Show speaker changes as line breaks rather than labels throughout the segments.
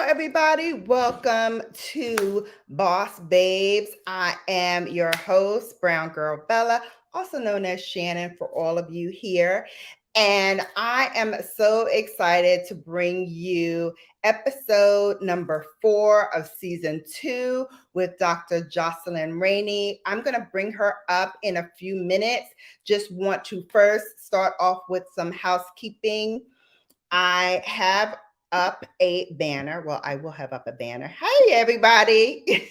everybody. Welcome to Boss Babes. I am your host, Brown Girl Bella, also known as Shannon for all of you here. And I am so excited to bring you episode number 4 of season 2 with Dr. Jocelynne Rainey. I'm going to bring her up in a few minutes. Just want to first start off with some housekeeping. I have up a banner. Well, I will have up a banner. Hey, everybody.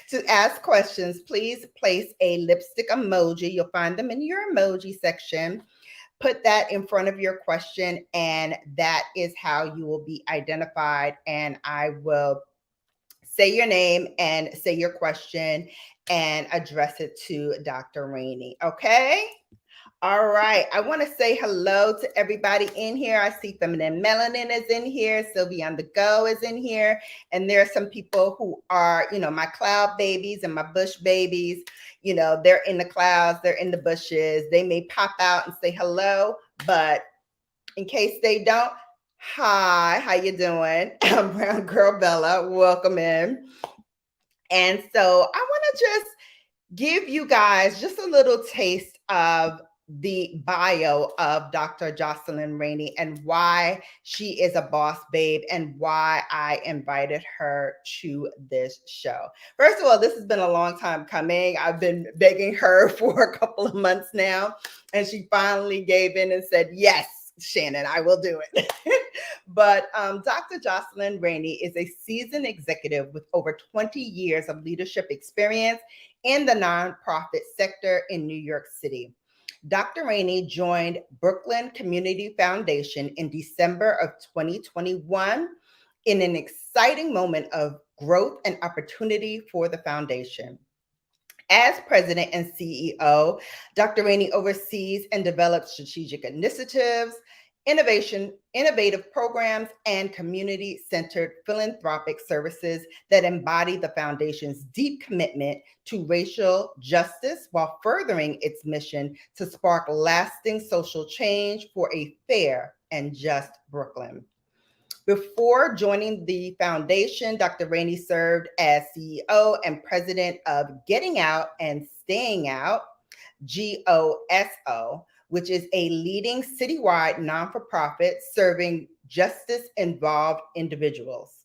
To ask questions, please place a lipstick emoji. You'll find them in your emoji section. Put that in front of your question, and that is how you will be identified. And I will say your name and say your question and address it to Dr. Rainey. Okay? All right. I want to say hello to everybody in here. I see Feminine Melanin is in here. Sylvie on the Go is in here. And there are some people who are, my cloud babies and my bush babies. They're in the clouds. They're in the bushes. They may pop out and say hello. But in case they don't, hi, how you doing? I'm Brown Girl Bella. Welcome in. And so I want to just give you guys just a little taste of the bio of Dr. Jocelynne Rainey and why she is a boss babe and why I invited her to this show. First of all, this has been a long time coming. I've been begging her for a couple of months now, and she finally gave in and said, yes, Shannon, I will do it. But Dr. Jocelynne Rainey is a seasoned executive with over 20 years of leadership experience in the nonprofit sector in New York City. Dr. Rainey joined Brooklyn Community Foundation in December of 2021 in an exciting moment of growth and opportunity for the foundation. As president and CEO, Dr. Rainey oversees and develops strategic initiatives, innovative programs, and community-centered philanthropic services that embody the foundation's deep commitment to racial justice while furthering its mission to spark lasting social change for a fair and just Brooklyn. Before joining the foundation, Dr. Rainey served as CEO and president of Getting Out and Staying Out, GOSO, which is a leading citywide non-for-profit serving justice-involved individuals.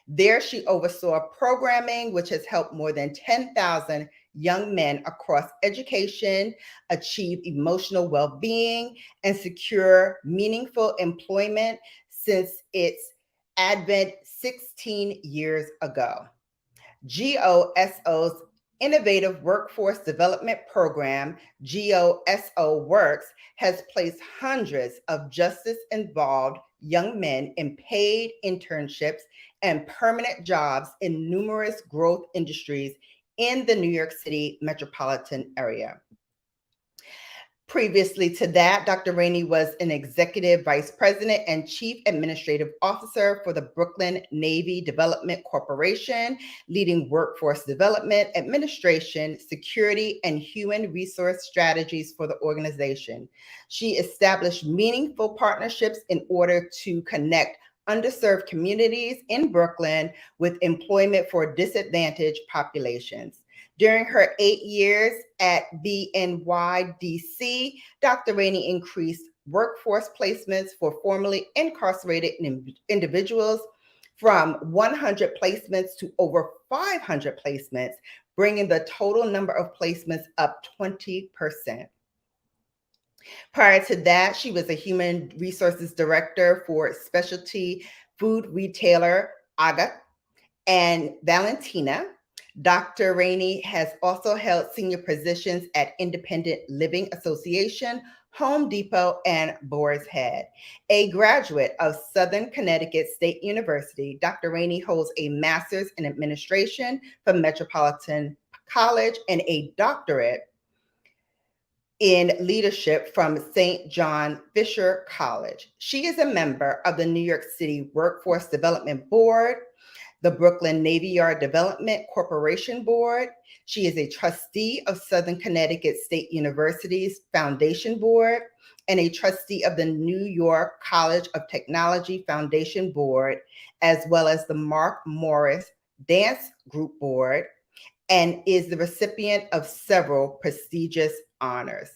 There, she oversaw programming which has helped more than 10,000 young men across education achieve emotional well-being and secure meaningful employment since its advent 16 years ago. GOSO's Innovative Workforce Development Program, GOSO Works, has placed hundreds of justice-involved young men in paid internships and permanent jobs in numerous growth industries in the New York City metropolitan area. Previously to that, Dr. Rainey was an executive vice president and chief administrative officer for the Brooklyn Navy Development Corporation, leading workforce development, administration, security, and human resource strategies for the organization. She established meaningful partnerships in order to connect underserved communities in Brooklyn with employment for disadvantaged populations. During her 8 years at BNYDC, Dr. Rainey increased workforce placements for formerly incarcerated individuals from 100 placements to over 500 placements, bringing the total number of placements up 20%. Prior to that, she was a human resources director for specialty food retailer Aga and Valentina. Dr. Rainey has also held senior positions at Independent Living Association, Home Depot, and Boar's Head. A graduate of Southern Connecticut State University, Dr. Rainey holds a master's in administration from Metropolitan College and a doctorate in leadership from St. John Fisher College. She is a member of the New York City Workforce Development Board, the Brooklyn Navy Yard Development Corporation Board. She is a trustee of Southern Connecticut State University's Foundation Board and a trustee of the New York College of Technology Foundation Board as well as the Mark Morris Dance Group Board, and is the recipient of several prestigious honors.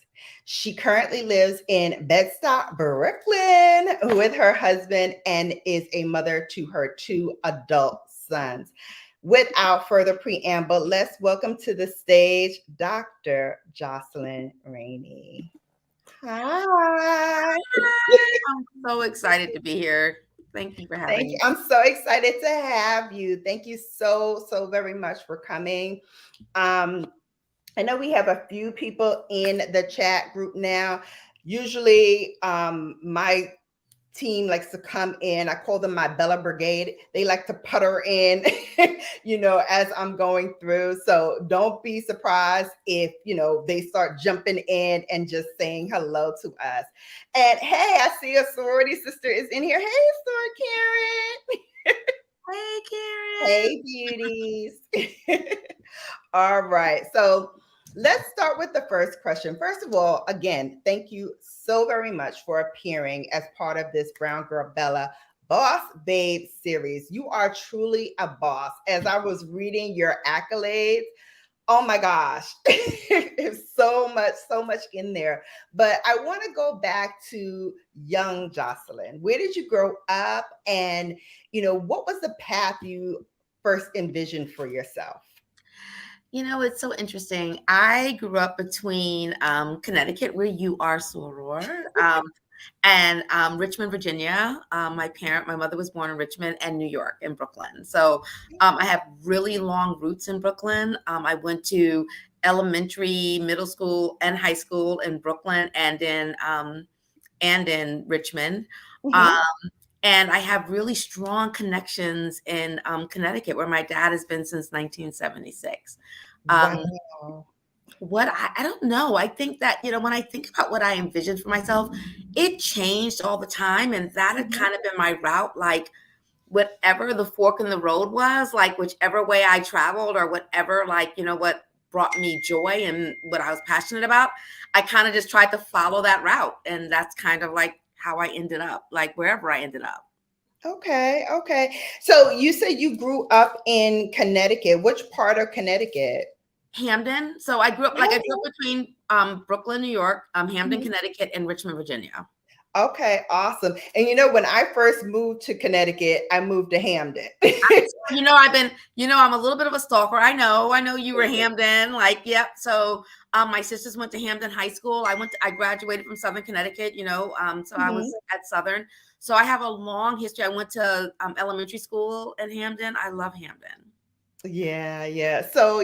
She currently lives in Bed-Stuy, Brooklyn with her husband and is a mother to her 2 adult sons. Without further preamble, let's welcome to the stage Dr. Jocelynne Rainey. Hi.
I'm so excited to be here. Thank you for having
Thank you.
me.
I'm so excited to have you. Thank you so very much for coming. I know we have a few people in the chat group now. Usually, my team likes to come in. I call them my Bella Brigade. They like to putter in, as I'm going through. So don't be surprised if, they start jumping in and just saying hello to us. And hey, I see a sorority sister is in here. Hey, Karen.
Hey, Karen.
Hey, beauties. All right. So let's start with the first question. First of all, again, thank you so very much for appearing as part of this Brown Girl Bella Boss Babe series. You are truly a boss. As I was reading your accolades, oh my gosh, there's so much in there. But I want to go back to young Jocelynne. Where did you grow up? And, what was the path you first envisioned for yourself?
It's so interesting. I grew up between Connecticut, where you are soror, and Richmond, Virginia. My mother was born in Richmond, and New York, in Brooklyn. So I have really long roots in Brooklyn. I went to elementary, middle school, and high school in Brooklyn, and in Richmond. Um,
Mhm.
and I have really strong connections in Connecticut, where my dad has been since 1976. Um,
Wow.
I don't know. I think that, when I think about what I envisioned for myself, it changed all the time. And that had
Mhm.
kind of been my route. Like, whatever the fork in the road was, like, whichever way I traveled, or whatever, like, what brought me joy and what I was passionate about, I kind of just tried to follow that route. And that's kind of like how I ended up, like, wherever I ended up.
Okay. Okay. So you said you grew up in Connecticut. Which part of Connecticut?
Hamden. So I grew up
Okay.
between Brooklyn, New York, Hamden,
Mhm.
Connecticut, and Richmond, Virginia.
Okay, awesome. And when I first moved to Connecticut, I moved to Hamden.
I'm a little bit of a stalker. I know you were Hamden, like, yep. So, my sisters went to Hamden High School. I graduated from Southern Connecticut, so I was
Mhm.
at Southern. So I have a long history. I went to elementary school in Hamden. I love Hamden.
Yeah, yeah. So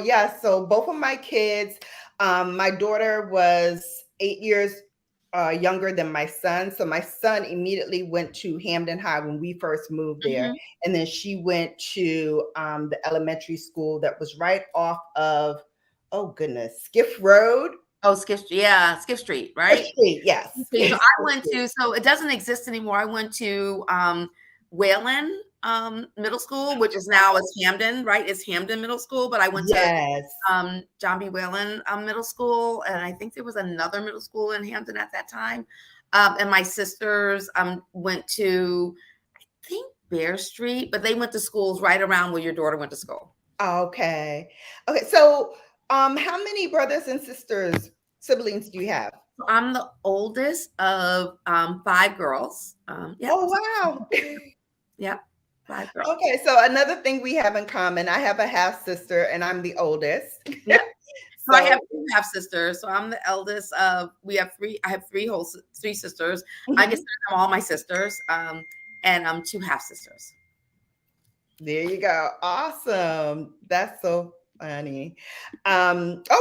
both of my kids, my daughter was 8 years younger than my son. So my son immediately went to Hamden High when we first moved there.
Hmm.
And then she went to the elementary school that was right off of, oh goodness, Skiff Road.
Oh, Skiff Street,
Skiff
right?
Street, yes.
Okay, so I went to, so it doesn't exist anymore. I went to Whalen Middle School, which is now is Hamden, right? It's Hamden Middle School, but I went to
Yes.
John B. Whalen Middle School, and I think there was another middle school in Hampton at that time. And my sisters went to, I think, Bear Street, but they went to schools right around where your daughter went to school.
Okay. Okay. So how many brothers and siblings do you have?
So I'm the oldest of five girls. Yep,
Oh wow.
yep, five girls.
Okay, so another thing we have in common, I have a half sister and I'm the oldest.
Yep. So I
So,
have two half sisters. So I'm the eldest of. We have three. I have three sisters. I
mhm,
consider them all my sisters. And two half sisters.
there you go. Awesome. That's so funny.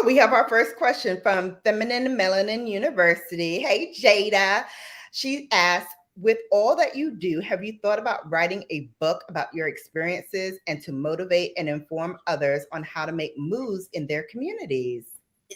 We have our first question from Feminine Melanin University. Hey, Jada. She asked, with all that you do, have you thought about writing a book about your experiences and to motivate and inform others on how to make moves in their communities?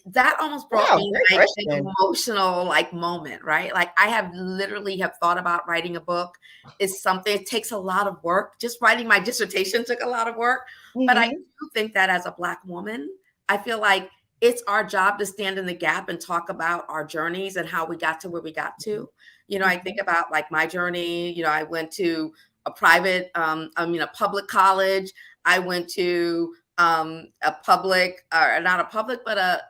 That almost brought
Wow,
me
great
like an
question.
emotional have right? Like I have literally have thought about writing a book. Is something, it takes a lot of work. Just writing my dissertation took a lot of work. But I
Mhm,
do think that as a Black woman, I feel like it's our job to stand in the gap and talk about our journeys and how we got to where we got to. I
mhm,
think about like my journey. I went to a private, a public college. I went to a public, or not a public, but a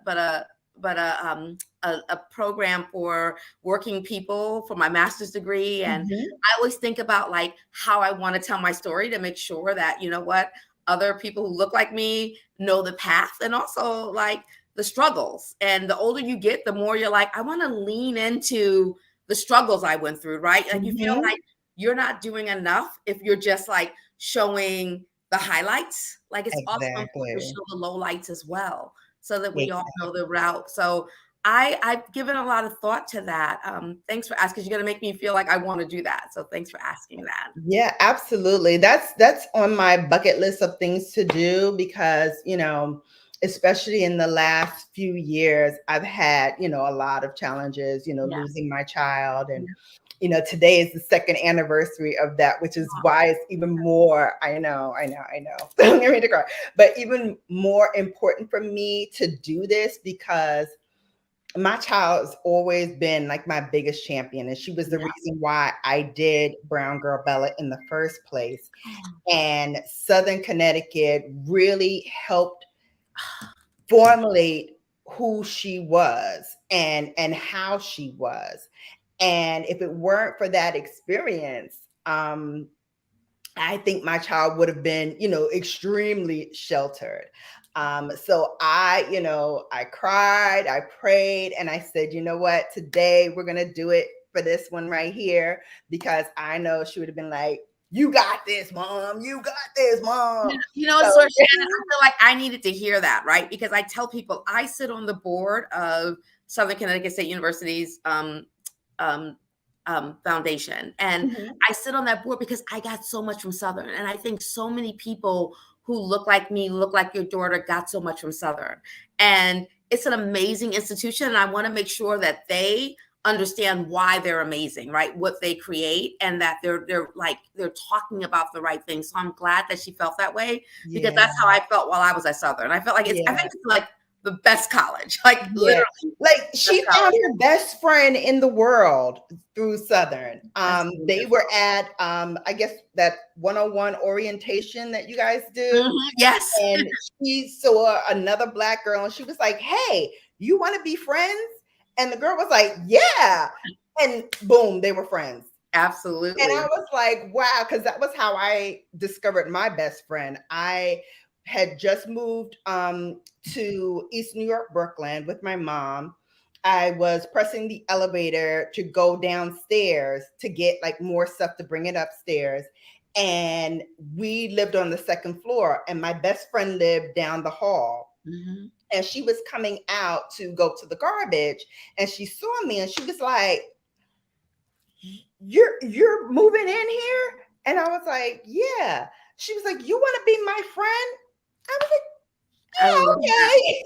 program for working people for my master's degree. And
Mhm.
I always think about like how I want to tell my story to make sure that, you know what, other people who look like me know the path, and also like the struggles. And the older you get, the more you're like, I want to lean into the struggles I went through, right? Like you feel
Mhm.
like you're not doing enough if you're just like showing the highlights. Like it's also important to
Exactly.
show the lowlights as well, so that we all know the
Exactly.
route. So I've given a lot of thought to that. Thanks for asking. You're gonna make me feel like I want to do that. So thanks for asking that.
Yeah, absolutely. That's on my bucket list of things to do because, especially in the last few years, I've had, a lot of challenges,
Yeah.
losing my child. And,
Yeah.
today is the second anniversary of that, which is why it's even more, I know. Don't get me to cry, but even more important for me to do this because my child's always been like my biggest champion, and she was the
Yeah.
reason why I did Brown Girl Bella in the first place. And Southern Connecticut really helped formulate who she was and how she was. And if it weren't for that experience, I think my child would have been, extremely sheltered. So I cried, I prayed, and I said, you know what, today we're going to do it for this one right here, because I know she would have been like, you got this, mom. You got this, mom. So,
So Shannon, I feel like I needed to hear that, right? Because I tell people I sit on the board of Southern Connecticut State University's um, foundation, and
Mhm.
I sit on that board because I got so much from Southern, and I think so many people who look like me, look like your daughter, got so much from Southern, and it's an amazing institution, and I want to make sure that they understand why they're amazing, right? What they create, and that they're talking about the right things. So I'm glad that she felt that way, because
Yeah.
that's how I felt while I was at Southern. I felt like I
Yeah.
think it's like the best college, like
Yeah.
literally
Like
best
she found
college.
her best friend in the world through Southern.
That's
They were
beautiful.
at I guess that 101 orientation that you guys do.
Yes,
And she saw another black girl and she was like, hey, you want to be friends? And the girl was like, yeah. And boom, they were friends. And I
absolutely.
was like, wow, because that was how I discovered my best friend. I had just moved to East New York, Brooklyn with my mom. I was pressing the elevator to go downstairs to get like more stuff to bring it upstairs. And we lived on the second floor, and my best friend lived down the hall.
Mhm.
And she was coming out to go to the garbage, and she saw me and she was like, you're moving in here? And I was like, yeah. She was like, you want to be my friend? I was
I love that.
like, yeah, okay.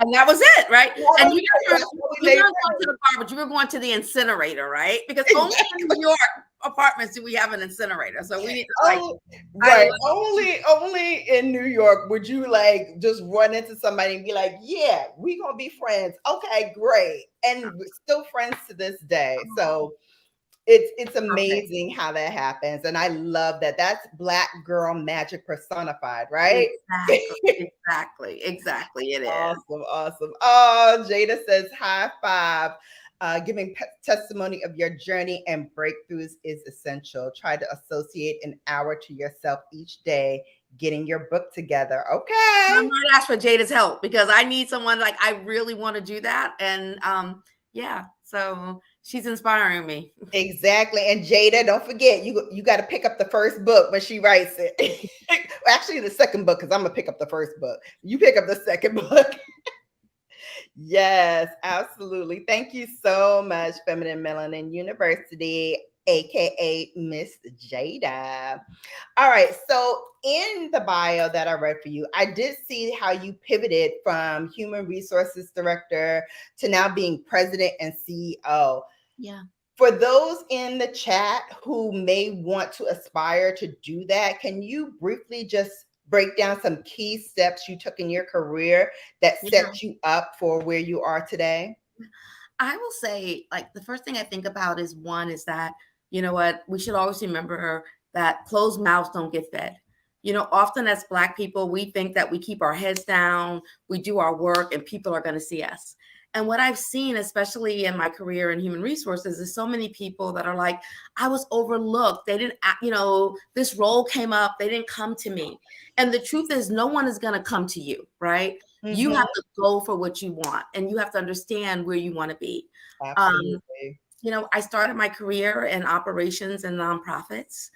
And that was it, right?
That
And
was it. That's how we
you
made
weren't going to
friends.
the garbage, you were going to the incinerator, right? Because only in
Exactly.
New York apartments do we have an incinerator. So we need to like,
Oh,
I
right.
love
Only in New York would you like just run into somebody and be like, yeah, we gonna be friends. Okay, great. And we're still friends to this day. So it's
perfect.
amazing how that happens. And I love that. That's Black girl magic personified, right?
Exactly. It is.
Awesome, awesome. Oh, Jada says high five. Giving testimony of your journey and breakthroughs is essential. Try to associate an hour to yourself each day, getting your book together.
I
Okay.
might ask for Jada's help because I need someone like I really want to do that. And yeah, so she's inspiring me.
Exactly. And Jada, don't forget, you got to pick up the first book when she writes it. Actually, the second book, because I'm gonna pick up the first book. You pick up the second book. Yes, absolutely. Thank you so much, Feminine Melanin University, aka Miss Jada. All right. So, in the bio that I read for you, I did see how you pivoted from human resources director to now being president and CEO.
Yeah.
For those in the chat who may want to aspire to do that, can you briefly just break down some key steps you took in your career that
Yeah.
set you up for where you are today?
I will say, like, the first thing I think about is one is that you know what, we should always remember that closed mouths don't get fed. You know, often as Black people, we think that we keep our heads down, we do our work, and people are going to see us. And what I've seen, especially in my career in human resources, is so many people that are like, I was overlooked. They didn't, you know, this role came up, they didn't come to me. And the truth is, no one is going to come to you, right? You have to go for what you want, and you have to understand where you want to be.
Absolutely.
You know, I started my career in operations and nonprofits.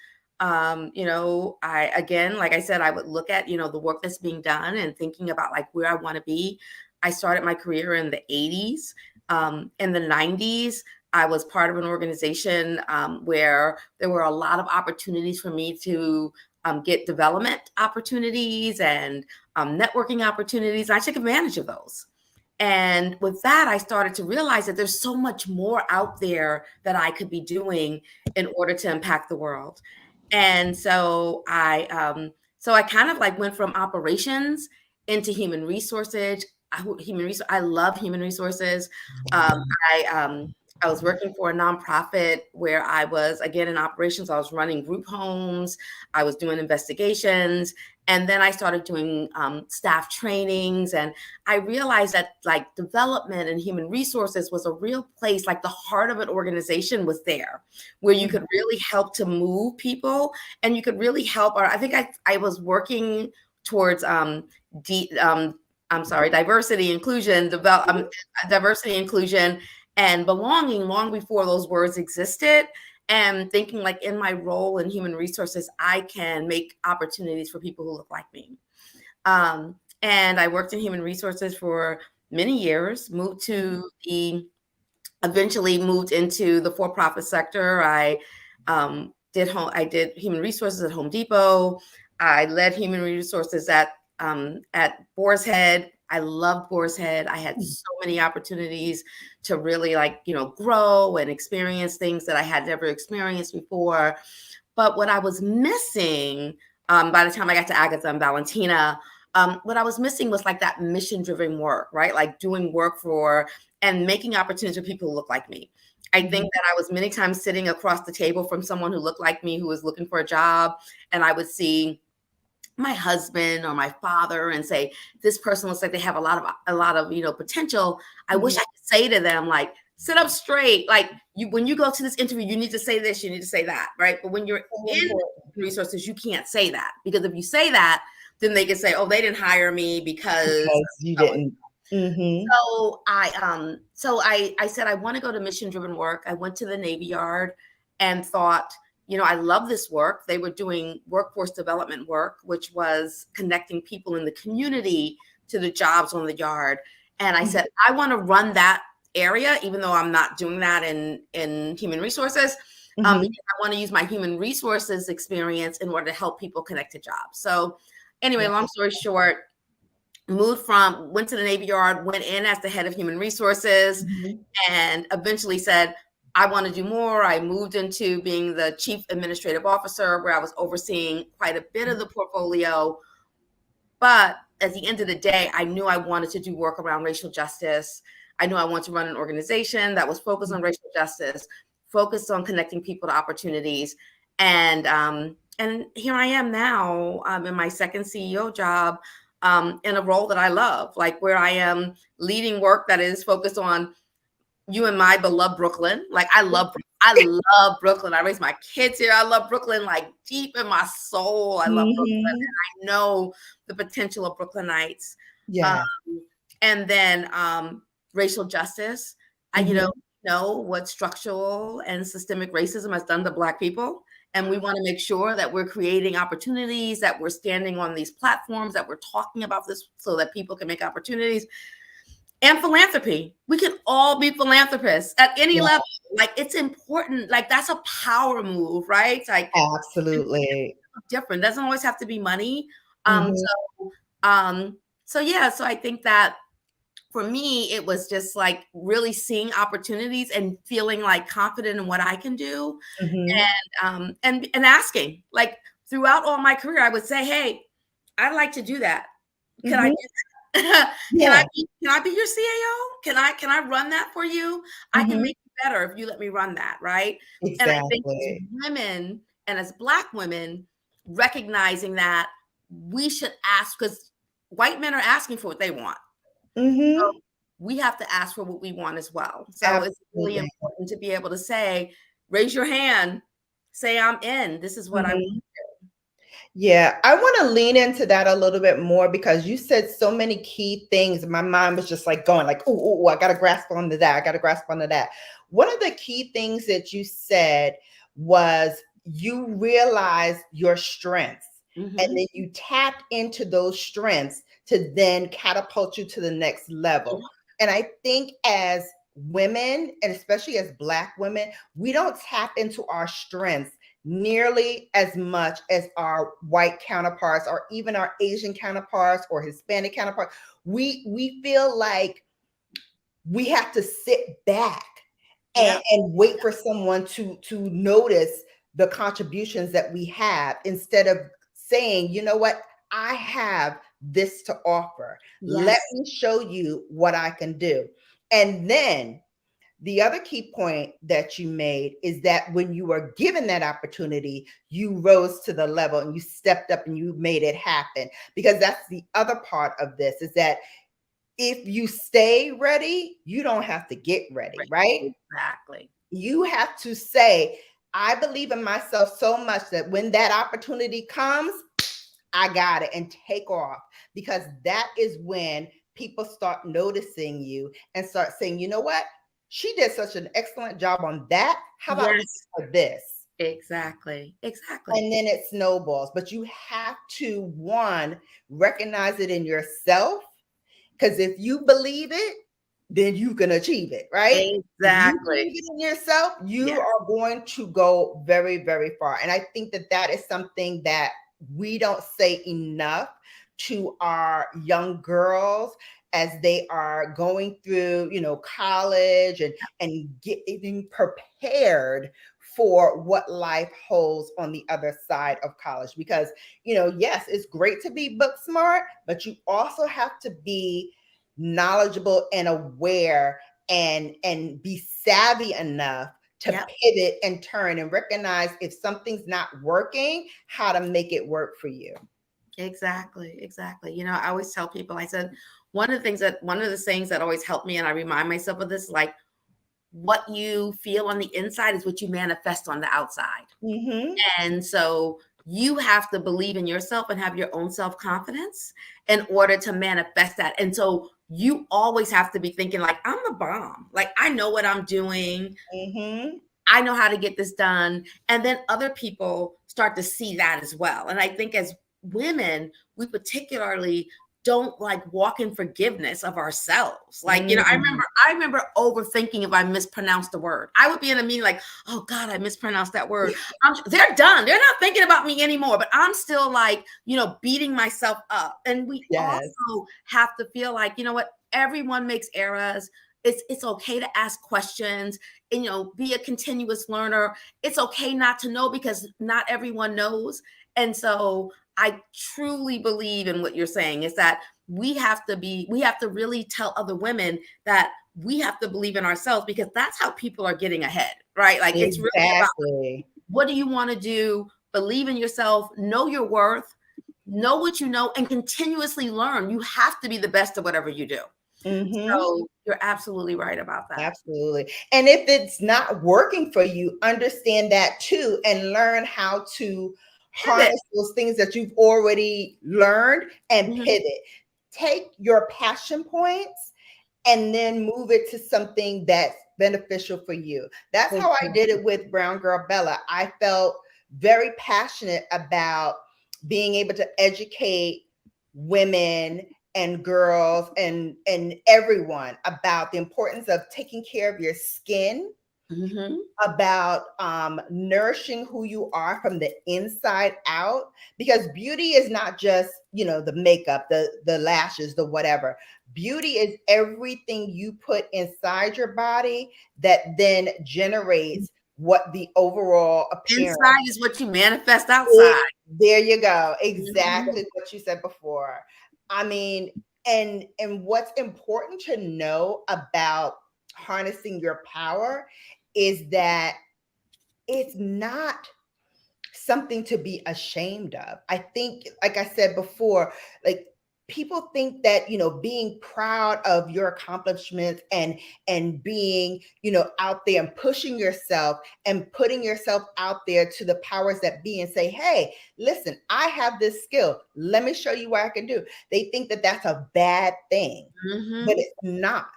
You know, again, like I said, I would look at, you know, the work that's being done and thinking about like where I want to be. I started my career in the 80s. In the 90s, I was part of an organization where there were a lot of opportunities for me to get development opportunities and networking opportunities. I took advantage of those. And with that, I started to realize that there's so much more out there that I could be doing in order to impact the world. And so I kind of like went from operations into human resources. I love human resources. I was working for a nonprofit where I was, again, in operations. I was running group homes. I was doing investigations. And then I started doing staff trainings. And I realized that like development and human resources was a real place, like the heart of an organization was there, where you could really help to move people, and you could really help. Or I think I was working towards diversity, inclusion, diversity, inclusion, and belonging long before those words existed. And thinking like in my role in human resources, I can make opportunities for people who look like me. And I worked in human resources for many years, eventually moved into the for-profit sector. I did human resources at Home Depot. I led human resources at Boar's Head. I loved Boar's Head. I had so many opportunities to really like, you know, grow and experience things that I had never experienced before. But what I was missing by the time I got to Agatha and Valentina, what I was missing was like that mission-driven work, right? Like doing work for and making opportunities for people who look like me. I think that I was many times sitting across the table from someone who looked like me, who was looking for a job, and I would see my husband or my father and say, this person looks like they have a lot of, you know, potential. I wish I could say to them, like, sit up straight. Like when you go to this interview, you need to say this, you need to say that. Right. But when you're in resources, you can't say that, because if you say that, then they can say, oh, they didn't hire me because
you didn't.
So I said, I want to go to mission driven work. I went to the Navy Yard and thought, you know, I love this work. They were doing workforce development work, which was connecting people in the community to the jobs on the yard. And I said, I want to run that area, even though I'm not doing that in human resources. Because I want to use my human resources experience in order to help people connect to jobs. So anyway, long story short, went to the Navy Yard, went in as the head of human resources, and eventually said, I want to do more. I moved into being the chief administrative officer, where I was overseeing quite a bit of the portfolio. But at the end of the day, I knew I wanted to do work around racial justice. I knew I wanted to run an organization that was focused on racial justice, focused on connecting people to opportunities. And here I am now in my second CEO job, in a role that I love, like where I am leading work that is focused on you and my beloved Brooklyn. Like I love Brooklyn. I raised my kids here. I love Brooklyn, like deep in my soul. I love Brooklyn, and I know the potential of Brooklynites.
Yeah.
And then racial justice. I know what structural and systemic racism has done to Black people. And we want to make sure that we're creating opportunities, that we're standing on these platforms, that we're talking about this so that people can make opportunities. And philanthropy. We can all be philanthropists at any level. Like it's important. Like that's a power move, right? It's like
absolutely
different. It doesn't always have to be money. So I think that for me, it was just like really seeing opportunities and feeling like confident in what I can do, and asking. Like throughout all my career, I would say, "Hey, I'd like to do that. Can I do that? Can I be your CAO? Can I run that for you? I can make you better if you let me run that, right? And I think as
Exactly.
women and as Black women, recognizing that we should ask, because white men are asking for what they want. So
Mm-hmm.
we have to ask for what we want as well. So it's really
Absolutely.
important to be able to say, raise your hand, say I'm in. This is what I want.
Mhm. Yeah, I want to lean into that a little bit more because you said so many key things. My mind was just like going like, oh, I got to grasp onto that. I got to grasp onto that. One of the key things that you said was you realized your strengths and
Mhm.
then you tapped into those strengths to then catapult you to the next level.
Yeah.
And I think as women, and especially as Black women, we don't tap into our strengths nearly as much as our white counterparts or even our Asian counterparts or Hispanic counterparts. We feel like we have to sit back
Yeah.
and wait for someone to notice the contributions that we have instead of saying, you know what, I have this to offer. Let
Yes.
me show you what I can do. And then the other key point that you made is that when you were given that opportunity, you rose to the level and you stepped up and you made it happen. Because that's the other part of this is that if you stay ready, you don't have to get ready, right?
Exactly.
You have to say, I believe in myself so much that when that opportunity comes, I got it, and take off, because that is when people start noticing you and start saying, you know what? She did such an excellent job on that. How about
Yes.
for this?
Exactly. Exactly.
And then it snowballs. But you have to, one, recognize it in yourself, because if you believe it, then you can achieve it, right? If you
Exactly.
believe it in yourself, you
Yeah.
are going to go very, very far. And I think that that is something that we don't say enough to our young girls as they are going through, college and getting prepared for what life holds on the other side of college. Because, yes, it's great to be book smart, but you also have to be knowledgeable and aware and be savvy enough to
Yep.
pivot and turn and recognize if something's not working, how to make it work for you.
Exactly. Exactly. I always tell people, I said, one of the things that always helped me, and I remind myself of this, like, what you feel on the inside is what you manifest on the outside.
Mm-hmm.
And so you have to believe in yourself and have your own self-confidence in order to manifest that. And so you always have to be thinking like, I'm the bomb. Like, I know what I'm doing.
Mm-hmm.
I know how to get this done. And then other people start to see that as well. And I think as women, we particularly don't like walk in forgiveness of ourselves. Like,
Mm.
I remember overthinking if I mispronounced a word. I would be in a meeting like, oh God, I mispronounced that word. They're done. They're not thinking about me anymore, but I'm still like, beating myself up. And we
Yes.
also have to feel like, everyone makes errors. It's okay to ask questions and be a continuous learner. It's okay not to know because not everyone knows. And so I truly believe in what you're saying is that we have to really tell other women that we have to believe in ourselves, because that's how people are getting ahead, right? Like, it's really about,
Exactly.
what do you want to do? Believe in yourself, know your worth, know what you know, and continuously learn. You have to be the best at whatever you do.
Mm-hmm.
So you're absolutely right about that.
Absolutely. And if it's not working for you, understand that too and learn how to
Pivot.
harness those things that you've already learned and
Mhm.
pivot. Take your passion points and then move it to something that's beneficial for you. That's how I did it with Brown Girl Bella. I felt very passionate about being able to educate women and girls and everyone about the importance of taking care of your skin,
Mhm.
about nourishing who you are from the inside out, because beauty is not just the makeup, the lashes, the whatever. Beauty is everything you put inside your body that then generates what the overall appearance.
Inside is what you manifest outside.
There you go.
Mhm.
Exactly what you said before. I mean, and what's important to know about harnessing your power is that it's not something to be ashamed of. I think, like I said before, like people think that, being proud of your accomplishments and being, out there and pushing yourself and putting yourself out there to the powers that be and say, hey, listen, I have this skill. Let me show you what I can do. They think that that's a bad thing, but it's not.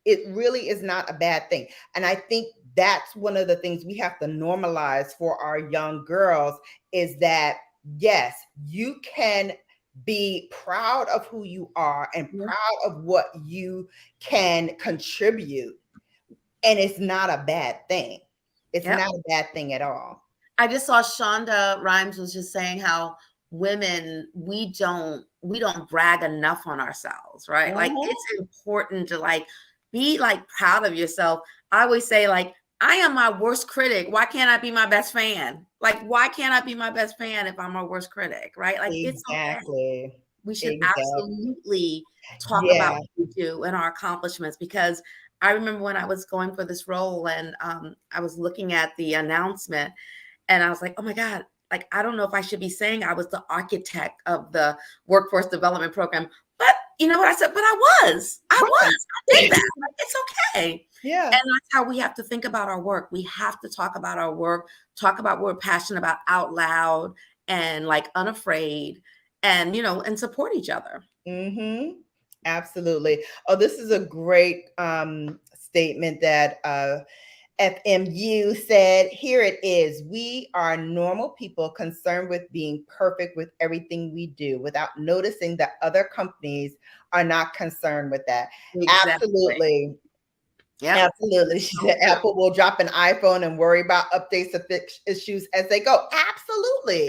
It really is not a bad thing. And I think that's one of the things we have to normalize for our young girls is that, yes, you can be proud of who you are and proud of what you can contribute. And it's not a bad thing. It's not a bad thing at all.
I just saw Shonda Rhimes was just saying how women, we don't brag enough on ourselves, right? Like it's important to like be like proud of yourself. I always say like, I am my worst critic. Why can't I be my best fan? Like, why can't I be my best fan if I'm my worst critic, right? Like it's okay. We should absolutely talk about what we do and our accomplishments, because I remember when I was going for this role and I was looking at the announcement and I was like, oh my God, like, I don't know if I should be saying I was the architect of the workforce development program. But you know what I said? But I did that. Like, it's okay.
Yeah.
And that's how we have to think about our work. We have to talk about our work, talk about what we're passionate about out loud and like unafraid and, and support each other.
Absolutely. Oh, this is a great statement that FMU said. Here it is. We are normal people concerned with being perfect with everything we do without noticing that other companies are not concerned with that.
Exactly.
Absolutely.
Yeah,
absolutely. She said Apple will drop an iPhone and worry about updates to fix issues as they go. Absolutely.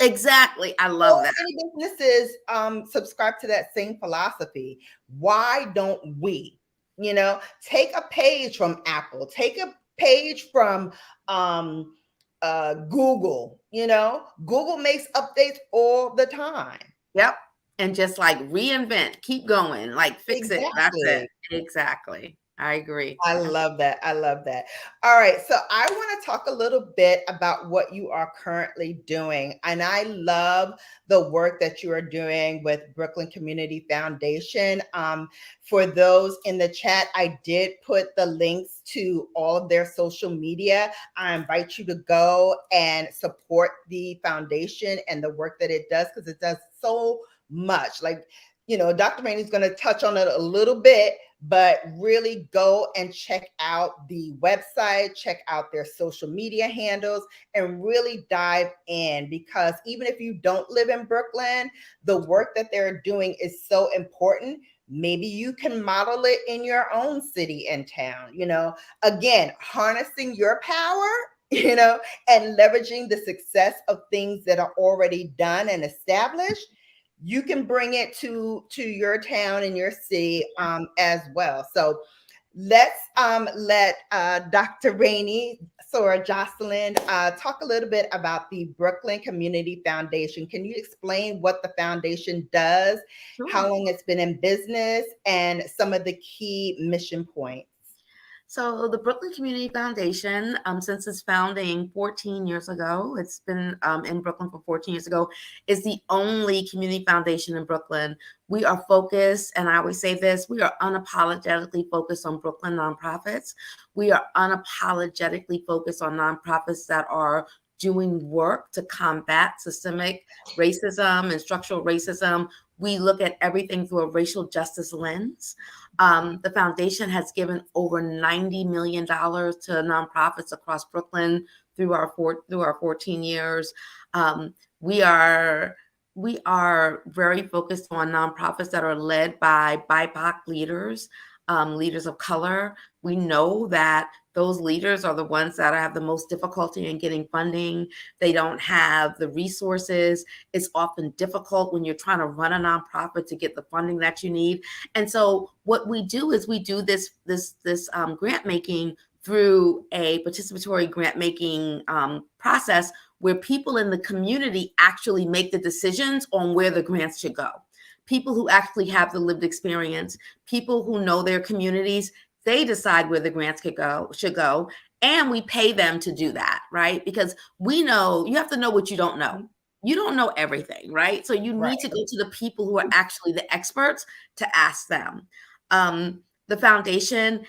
Exactly. I love that.
Many businesses subscribe to that same philosophy. Why don't we? Take a page from Apple, take a page from Google. Google makes updates all the time.
Yep. And just like reinvent, keep going, like fix it. That's it. Exactly. I agree.
I love that. I love that. All right. So I want to talk a little bit about what you are currently doing. And I love the work that you are doing with Brooklyn Community Foundation. For those in the chat, I did put the links to all of their social media. I invite you to go and support the foundation and the work that it does, because it does so much. Like, Dr. Rainey's going to touch on it a little bit, but really go and check out the website, check out their social media handles, and really dive in, because even if you don't live in Brooklyn, the work that they're doing is so important. Maybe you can model it in your own city and town, again, harnessing your power, and leveraging the success of things that are already done and established. You can bring it to your town and your city as well. So let's let Dr. Rainey or Jocelynne talk a little bit about the Brooklyn Community Foundation. Can you explain what the foundation does, how long it's been in business, and some of the key mission points?
So the Brooklyn Community Foundation, since its founding 14 years ago, it's been in Brooklyn for 14 years ago, is the only community foundation in Brooklyn. We are focused, and I always say this, we are unapologetically focused on Brooklyn nonprofits. We are unapologetically focused on nonprofits that are doing work to combat systemic racism and structural racism. We look at everything through a racial justice lens. The foundation has given over $90 million to nonprofits across Brooklyn through our 14 years. We are very focused on nonprofits that are led by BIPOC leaders, leaders of color. We know that those leaders are the ones that have the most difficulty in getting funding. They don't have the resources. It's often difficult when you're trying to run a nonprofit to get the funding that you need. And so what we do is we do this grant making through a participatory grant making process where people in the community actually make the decisions on where the grants should go. People who actually have the lived experience, people who know their communities, They decide where the grants should go, and we pay them to do that, right? Because we know you have to know what you don't know. You don't know everything, right? So you need to go to the people who are actually the experts to ask them. The foundation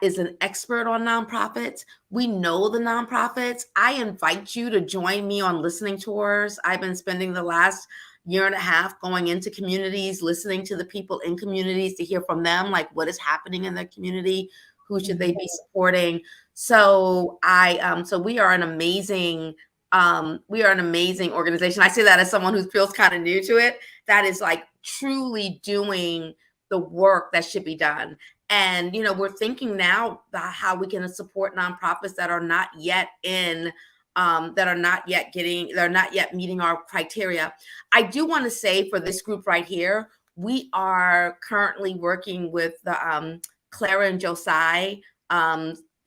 is an expert on nonprofits. We know the nonprofits. I invite you to join me on listening tours. I've been spending the last year and a half going into communities, listening to the people in communities to hear from them, like what is happening in their community, who should they be supporting. So so we are an amazing organization. I say that as someone who feels kind of new to it, that is like truly doing the work that should be done. And, we're thinking now about how we can support nonprofits that are not yet meeting our criteria. I do want to say for this group right here, we are currently working with the Clara and Josiah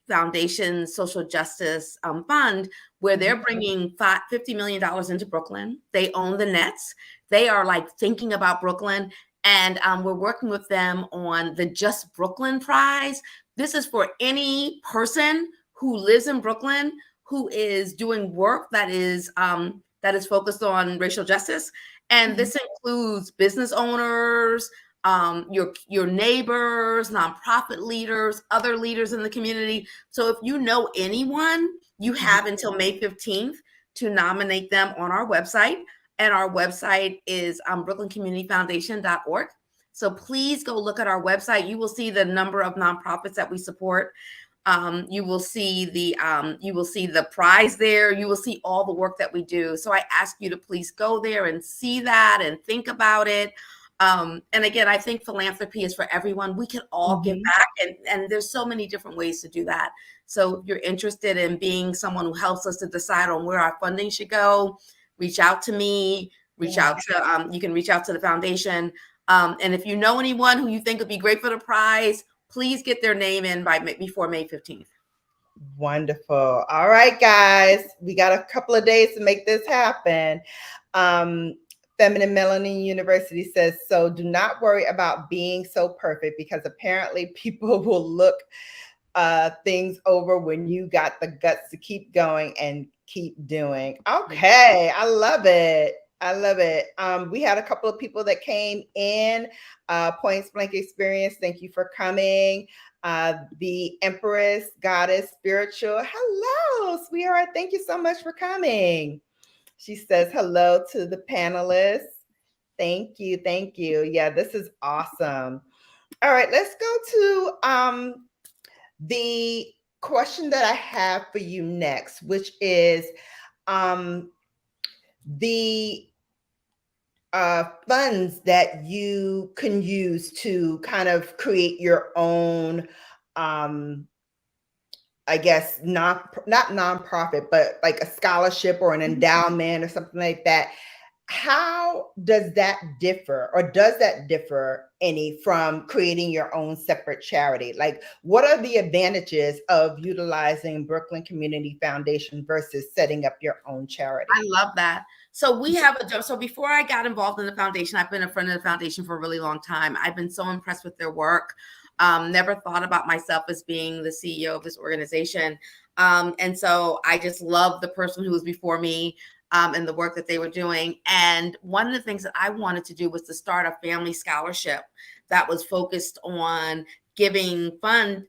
Foundation Social Justice Fund, where they're bringing $50 million into Brooklyn. They own the Nets. They are like thinking about Brooklyn. And we're working with them on the Just Brooklyn Prize. This is for any person who lives in Brooklyn who is doing work that is focused on racial justice. And this includes business owners, your neighbors, nonprofit leaders, other leaders in the community. So if you know anyone, you have until May 15th to nominate them on our website. And our website is brooklyncommunityfoundation.org. So please go look at our website. You will see the number of nonprofits that we support. You will see the prize there. You will see all the work that we do. So I ask you to please go there and see that and think about it. And again, I think philanthropy is for everyone. We can all give back, and there's so many different ways to do that. So if you're interested in being someone who helps us to decide on where our funding should go, reach out to me, you can reach out to the foundation. And if you know anyone who you think would be great for the prize, please get their name in before May 15th.
Wonderful. All right, guys, we got a couple of days to make this happen. Feminine Melanin University says, so do not worry about being so perfect, because apparently people will look things over when you got the guts to keep going and keep doing. Okay, I love it. I love it. We had a couple of people that came in. Points Blank Experience, thank you for coming. The Empress Goddess Spiritual, hello, sweetheart. Thank you so much for coming. She says hello to the panelists. Thank you. Thank you. Yeah, this is awesome. All right, let's go to the question that I have for you next, which is the funds that you can use to kind of create your own, I guess, not nonprofit, but like a scholarship or an endowment or something like that. How does that differ, or does that differ any from creating your own separate charity? Like, what are the advantages of utilizing Brooklyn Community Foundation versus setting up your own charity?
I love that. So so before I got involved in the foundation, I've been a friend of the foundation for a really long time. I've been so impressed with their work. Never thought about myself as being the CEO of this organization. And so I just love the person who was before me and the work that they were doing. And one of the things that I wanted to do was to start a family scholarship that was focused on giving money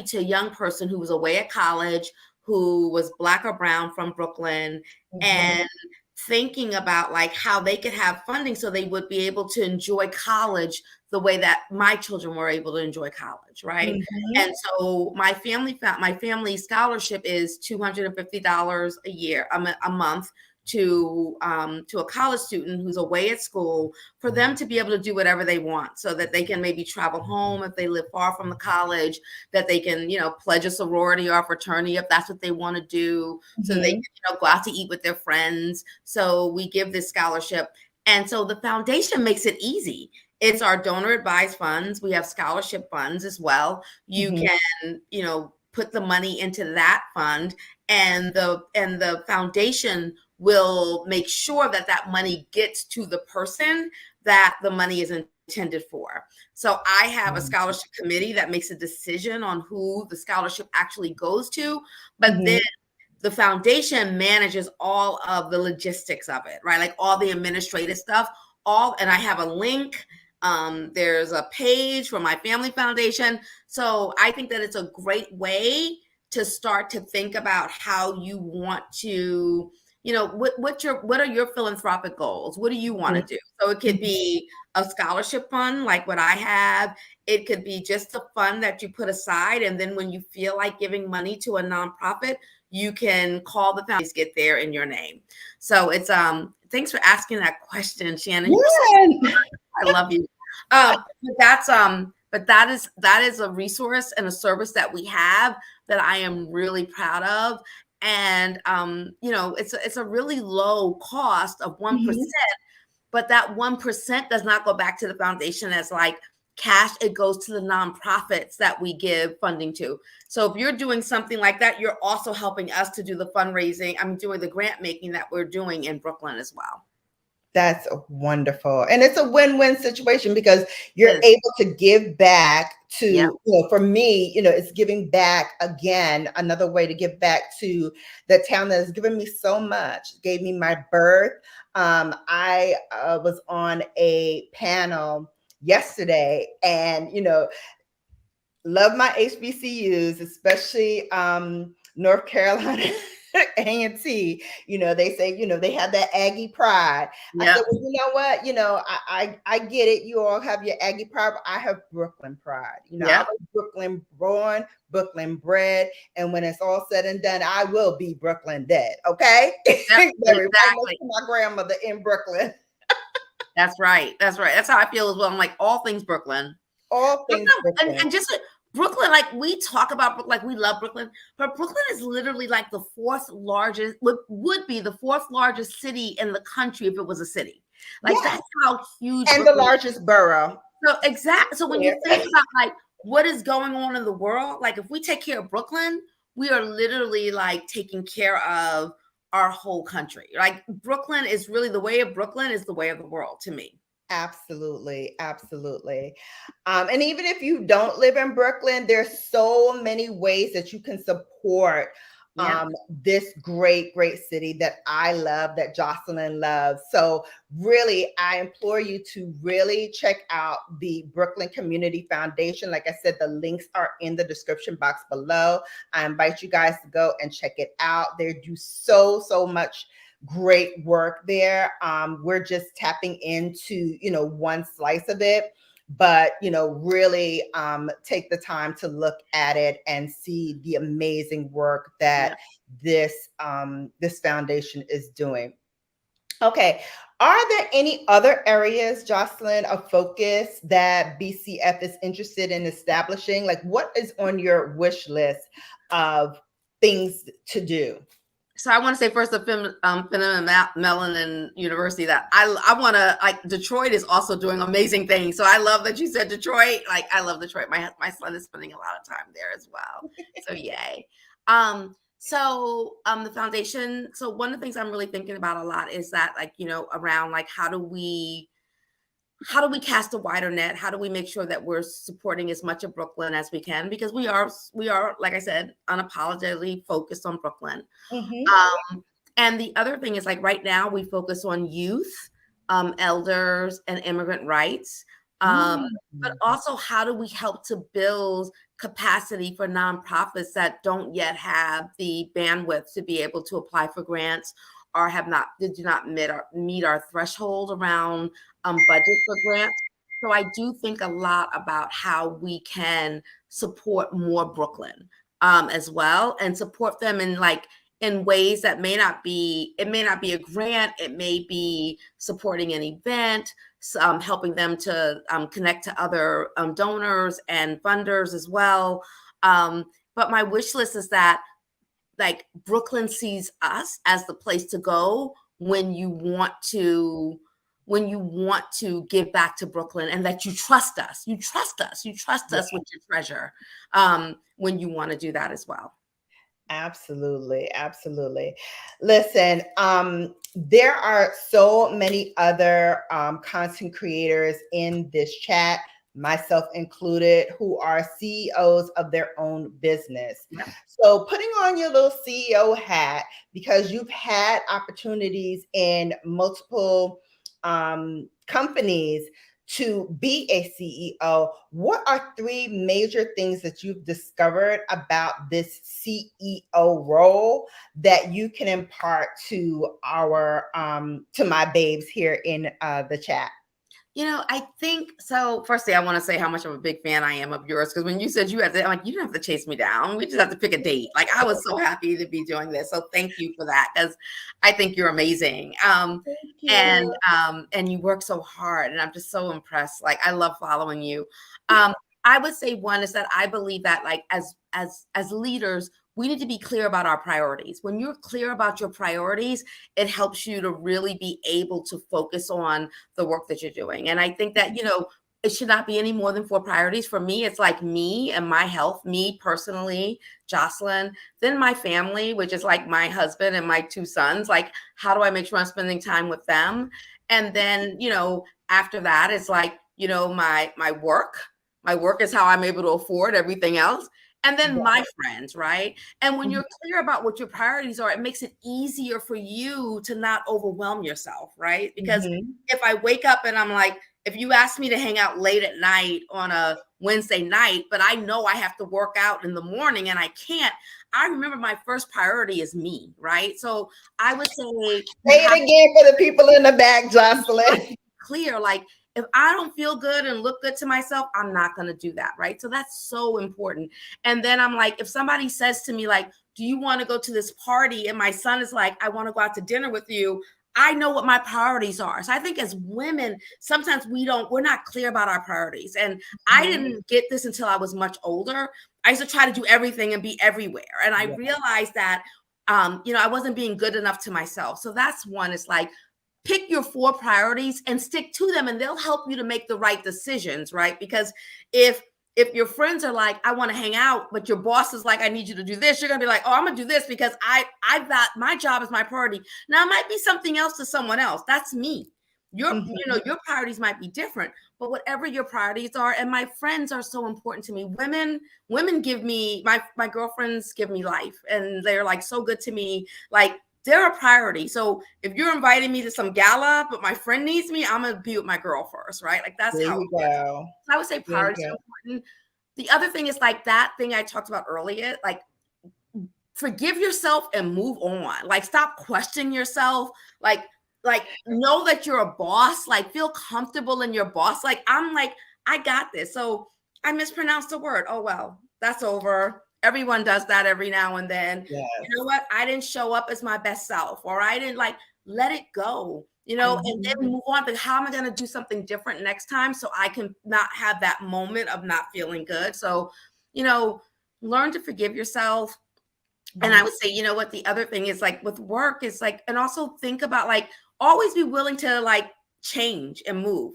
to a young person who was away at college, who was Black or brown from Brooklyn, and thinking about like how they could have funding so they would be able to enjoy college the way that my children were able to enjoy college, right? And so my family scholarship is $250 a year, a month, to a college student who's away at school, for them to be able to do whatever they want, so that they can maybe travel home if they live far from the college, that they can, pledge a sorority or a fraternity if that's what they want to do, so they can, go out to eat with their friends. So we give this scholarship. And so the foundation makes it easy. It's our donor advised funds. We have scholarship funds as well. You can, put the money into that fund, and the foundation will make sure that that money gets to the person that the money is intended intended for. So I have a scholarship committee that makes a decision on who the scholarship actually goes to, but then the foundation manages all of the logistics of it, right? Like all the administrative stuff, and I have a link. There's a page for my family foundation. So I think that it's a great way to start to think about how you want to, what are your philanthropic goals? What do you want to do? So it could be a scholarship fund like what I have. It could be just a fund that you put aside, and then when you feel like giving money to a nonprofit, you can call the foundation, get there in your name. So it's thanks for asking that question, Shannon.
Yeah.
I love you. But that is a resource and a service that we have that I am really proud of. And it's a really low cost of 1%, but that 1% does not go back to the foundation as like cash. It goes to the nonprofits that we give funding to. So if you're doing something like that, you're also helping us to do the fundraising. I'm doing the grant making that we're doing in Brooklyn as well.
That's wonderful. And it's a win-win situation because you're able to give back to, for me, it's giving back again, another way to give back to the town that has given me so much, gave me my birth. I was on a panel yesterday and, love my HBCUs, especially North Carolina. A&T, they say, they have that Aggie pride. I said, well, you know what? I get it. You all have your Aggie pride, but I have Brooklyn pride. I was Brooklyn born, Brooklyn bred. And when it's all said and done, I will be Brooklyn dead. Okay. Exactly. My grandmother in Brooklyn.
That's right. That's how I feel as well. I'm like all things Brooklyn.
All things Brooklyn.
And just Brooklyn, like we talk about, like we love Brooklyn, but Brooklyn is literally like the fourth largest, would be the fourth largest city in the country if it was a city. Like that's how huge.
And Brooklyn the largest borough.
So exactly. So when you think about like what is going on in the world, like if we take care of Brooklyn, we are literally like taking care of our whole country. Like Brooklyn is really, the way of Brooklyn is the way of the world to me.
Absolutely. Absolutely. And even if you don't live in Brooklyn, there's so many ways that you can support this great, great city that I love, that Jocelynne loves. So really, I implore you to really check out the Brooklyn Community Foundation. Like I said, the links are in the description box below. I invite you guys to go and check it out. They do so much great work there. We're just tapping into, one slice of it, but, really take the time to look at it and see the amazing work that this foundation is doing. Okay. Are there any other areas, Jocelynne, of focus that BCF is interested in establishing? Like what is on your wish list of things to do?
So I want to say first, the Melanin University that I want to, like, Detroit is also doing amazing things. So I love that you said Detroit. Like, I love Detroit. My son is spending a lot of time there as well. So yay. The foundation. So one of the things I'm really thinking about a lot is that, like, around like, how do we cast a wider net? How do we make sure that we're supporting as much of Brooklyn as we can? Because we are, like I said, unapologetically focused on Brooklyn. And the other thing is, like, right now we focus on youth, elders, and immigrant rights. But also, how do we help to build capacity for nonprofits that don't yet have the bandwidth to be able to apply for grants or do not meet our threshold around budget for grants. So I do think a lot about how we can support more Brooklyn as well, and support them in ways that may not be a grant. It may be supporting an event, helping them to connect to other donors and funders as well. But my wish list is that, like, Brooklyn sees us as the place to go when you want to give back to Brooklyn, and that you trust us. You trust us with your treasure when you want to do that as well.
Absolutely, absolutely. Listen, there are so many other content creators in this chat, myself included, who are CEOs of their own business.
Yeah.
So, putting on your little CEO hat because you've had opportunities in multiple companies to be a CEO, what are three major things that you've discovered about this CEO role that you can impart to our to my babes here in the chat?
I think so. Firstly, I want to say how much of a big fan I am of yours, because when you said you had to, I'm like, you don't have to chase me down. We just have to pick a date. Like, I was so happy to be doing this. So thank you for that, because I think you're amazing.
Thank
And
you.
and you work so hard, and I'm just so impressed. Like, I love following you. Um, I would say one is that I believe that, like, as leaders, we need to be clear about our priorities. When you're clear about your priorities, it helps you to really be able to focus on the work that you're doing. And I think that, it should not be any more than four priorities. For me, it's like me and my health, me personally, Jocelynne, then my family, which is like my husband and my two sons. Like, how do I make sure I'm spending time with them? And then, after that, it's like, my work. My work is how I'm able to afford everything else. And then my friends, right? And when you're clear about what your priorities are, it makes it easier for you to not overwhelm yourself, right? Because if I wake up and I'm like, if you ask me to hang out late at night on a Wednesday night, but I know I have to work out in the morning and I can't, I remember my first priority is me, right? So I would say
Say it again for the people in the back, Jocelynne.
clear, like, if I don't feel good and look good to myself, I'm not going to do that. Right. So that's so important. And then I'm like, if somebody says to me, like, do you want to go to this party? And my son is like, I want to go out to dinner with you. I know what my priorities are. So I think as women, sometimes we're not clear about our priorities. And I didn't get this until I was much older. I used to try to do everything and be everywhere. And I realized that, I wasn't being good enough to myself. So that's one. It's like, pick your four priorities and stick to them, and they'll help you to make the right decisions, right? Because if your friends are like, I want to hang out, but your boss is like, I need you to do this, you're gonna be like, oh, I'm gonna do this because I've got my job is my priority. Now it might be something else to someone else. That's me. Your priorities might be different, but whatever your priorities are, and my friends are so important to me. Women give me my girlfriends give me life, and they're like so good to me. Like, they're a priority. So if you're inviting me to some gala, but my friend needs me, I'm gonna be with my girl first, right? Like, that's
There
how it
you
works.
go.
So I would say priorities are important. The other thing is, like, that thing I talked about earlier, like, forgive yourself and move on. Like, stop questioning yourself. Like know that you're a boss. Like, feel comfortable in your boss. Like, I'm like, I got this. So I mispronounced a word. Oh well, that's over. Everyone does that every now and then.
Yes.
You know what? I didn't show up as my best self, or I didn't, like, let it go. And then move on. But how am I going to do something different next time so I can not have that moment of not feeling good? So, learn to forgive yourself. And I would say, what the other thing is, like, with work is like, and also think about, like, always be willing to, like, change and move.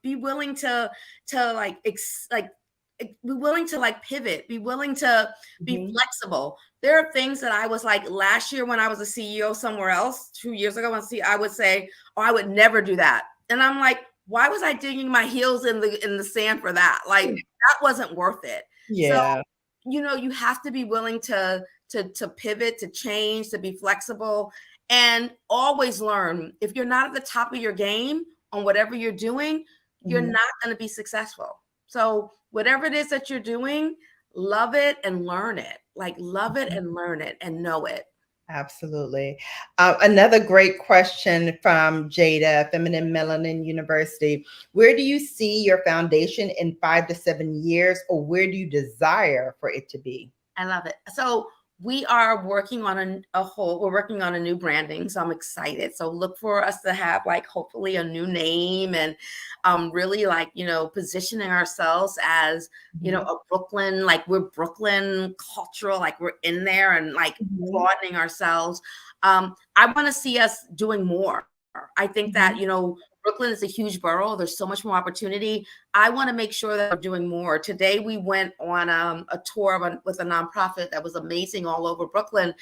Be willing to like, be willing to, like, pivot, be willing to be flexible. There are things that I was like last year when I was a CEO somewhere else, 2 years ago, I would say, oh, I would never do that. And I'm like, why was I digging my heels in the sand for that? Like, that wasn't worth it. So, you have to be willing to pivot, to change, to be flexible, and always learn. If you're not at the top of your game on whatever you're doing, you're not going to be successful. So whatever it is that you're doing, love it and learn it. Like, love it and learn it and know it.
Absolutely. Another great question from Jada, Feminine Melanin University. Where do you see your foundation in 5 to 7 years, or where do you desire for it to be?
I love it. So we are working on we're working on a new branding. So I'm excited. So look for us to have, like, hopefully a new name, and really, like, positioning ourselves as, a Brooklyn, like, we're Brooklyn cultural, like, we're in there, and, like, broadening ourselves. I want to see us doing more. I think that, Brooklyn is a huge borough. There's so much more opportunity. I want to make sure that we're doing more. Today, we went on a tour with a nonprofit that was amazing all over Brooklyn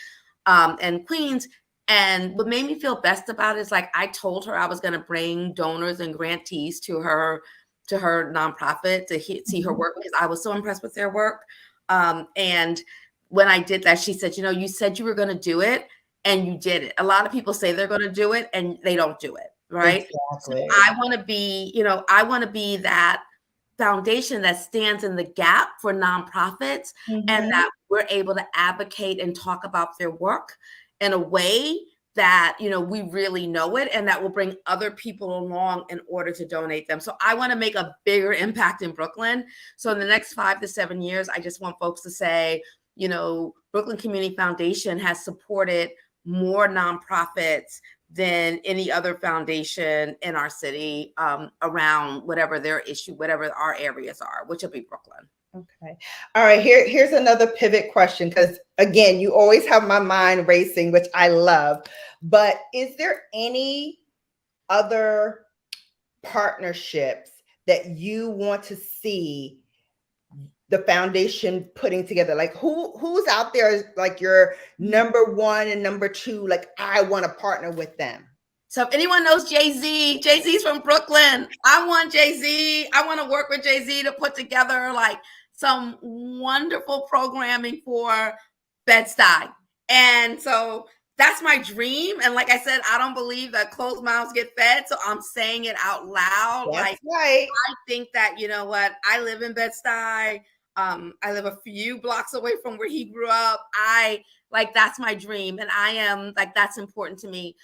and Queens. And what made me feel best about it is like I told her I was going to bring donors and grantees to her nonprofit to see her work because I was so impressed with their work. And when I did that, she said, you said you were going to do it and you did it. A lot of people say they're going to do it and they don't do it. Right.
Exactly.
So I want to be that foundation that stands in the gap for nonprofits and that we're able to advocate and talk about their work in a way that, we really know it and that will bring other people along in order to donate them. So I want to make a bigger impact in Brooklyn. So in the next 5 to 7 years, I just want folks to say, Brooklyn Community Foundation has supported more nonprofits than any other foundation in our city around whatever their issue, whatever our areas are, which will be Brooklyn.
Okay. All right. Here's another pivot question, because again, you always have my mind racing, which I love. But is there any other partnerships that you want to see the foundation putting together? Like who's out there, like your number one and number two, like I want to partner with them?
So if anyone knows Jay-Z, Jay-Z's from Brooklyn. I want Jay-Z. I want to work with Jay-Z to put together like some wonderful programming for Bed-Stuy. And so that's my dream. And like I said, I don't believe that closed mouths get fed. So I'm saying it out loud.
That's right.
I think that, you know what, I live in Bed-Stuy. I live a few blocks away from where he grew up. That's my dream. And I am like, that's important to me.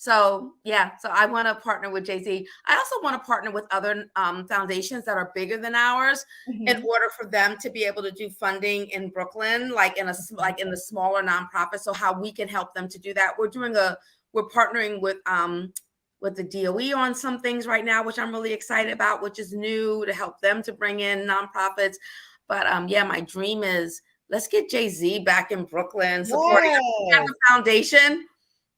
So I want to partner with Jay-Z. I also want to partner with other foundations that are bigger than ours in order for them to be able to do funding in Brooklyn, like in the smaller nonprofits. So how we can help them to do that. We're partnering with the DOE on some things right now, which I'm really excited about, which is new to help them to bring in nonprofits. But my dream is let's get Jay-Z back in Brooklyn supporting the foundation.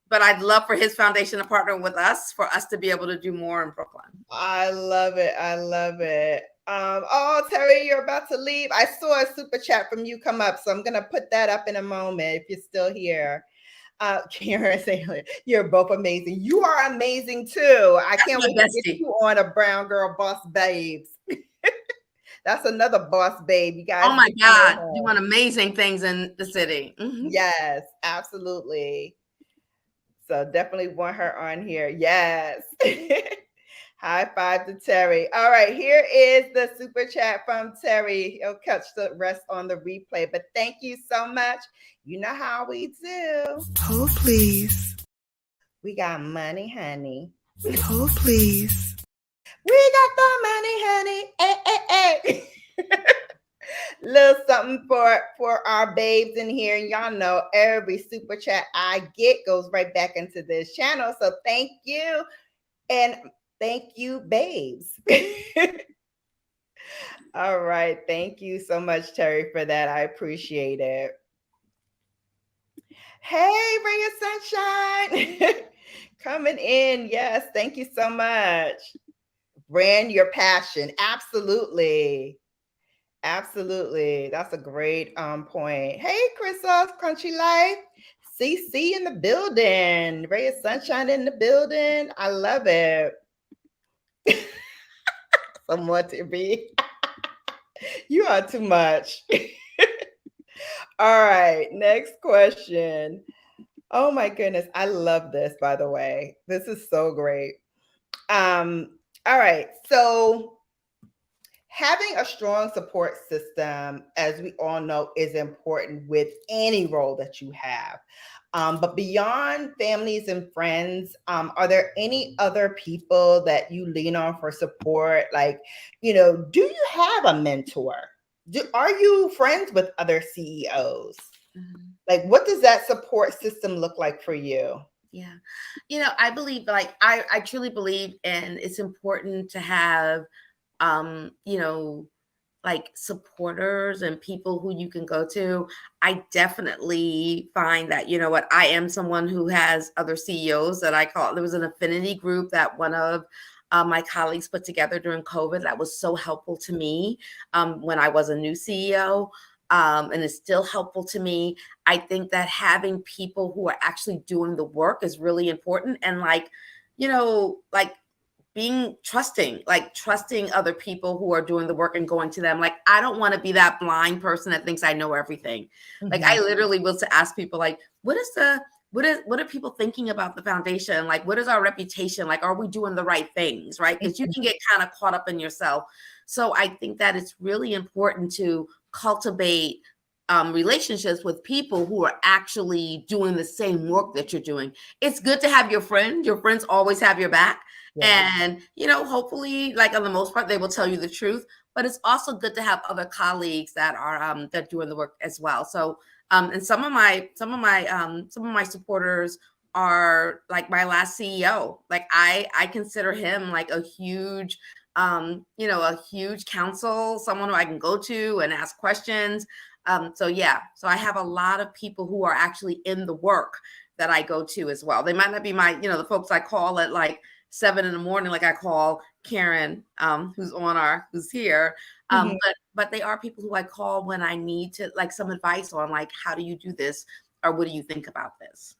But I'd love for his foundation to partner with us for us to be able to do more in Brooklyn.
I love it. I love it. Oh, Terry, you're about to leave. I saw a super chat from you come up, so I'm going to put that up in a moment if you're still here. Karen saying, you're both amazing. You are amazing too. I can't wait to get you on a Brown Girl Boss Babes. That's another boss babe. You guys.
Oh my God. Doing amazing things in the city.
Yes, absolutely. So definitely want her on here. Yes. High five to Terry. All right, here is the super chat from Terry. He'll catch the rest on the replay. But thank you so much. You know how we do.
Hold, please.
We got money, honey.
Hold, please.
We got the money, honey. Hey. Little something for our babes in here. Y'all know every super chat I get goes right back into this channel. So thank you. And thank you, babes. All right. Thank you so much, Terry, for that. I appreciate it. Hey, Ray of Sunshine. Coming in. Yes. Thank you so much. Brand your passion. Absolutely. Absolutely. That's a great point. Hey, Christoph, Crunchy Life. CC in the building. Ray of Sunshine in the building. I love it. Someone to be. You are too much. All right. Next question. Oh my goodness. I love this, by the way. This is so great. All right. So having a strong support system, as we all know, is important with any role that you have. But beyond families and friends, are there any other people that you lean on for support? Like, do you have a mentor? Are you friends with other CEOs? Like, what does that support system look like for you?
Yeah. I believe, I truly believe, and it's important to have like supporters and people who you can go to, I definitely find that, you know what, I am someone who has other CEOs that I call. There was an affinity group that one of my colleagues put together during COVID that was so helpful to me when I was a new CEO. And it's still helpful to me. I think that having people who are actually doing the work is really important. And like, you know, like being trusting other people who are doing the work and going to them. Like, I don't want to be that blind person that thinks I know everything. Like, I literally will to ask people, like, what are people thinking about the foundation? Like, what is our reputation? Like, are we doing the right things? Right. Because you can get kind of caught up in yourself. So I think that it's really important to cultivate relationships with people who are actually doing the same work that you're doing. It's good to have your friends. Your friends always have your back. Yeah. And, you know, hopefully, like on the most part, they will tell you the truth. But it's also good to have other colleagues that are that doing the work as well. So, and some of my supporters are like my last CEO. Like I consider him like a huge, you know, a huge counsel, someone who I can go to and ask questions. So yeah, so I have a lot of people who are actually in the work that I go to as well. They might not be my, you know, the folks I call at like 7 in the morning, like I call Karen, who's here. But they are people who I call when I need to, like, some advice on, like, how do you do this, or what do you think about this?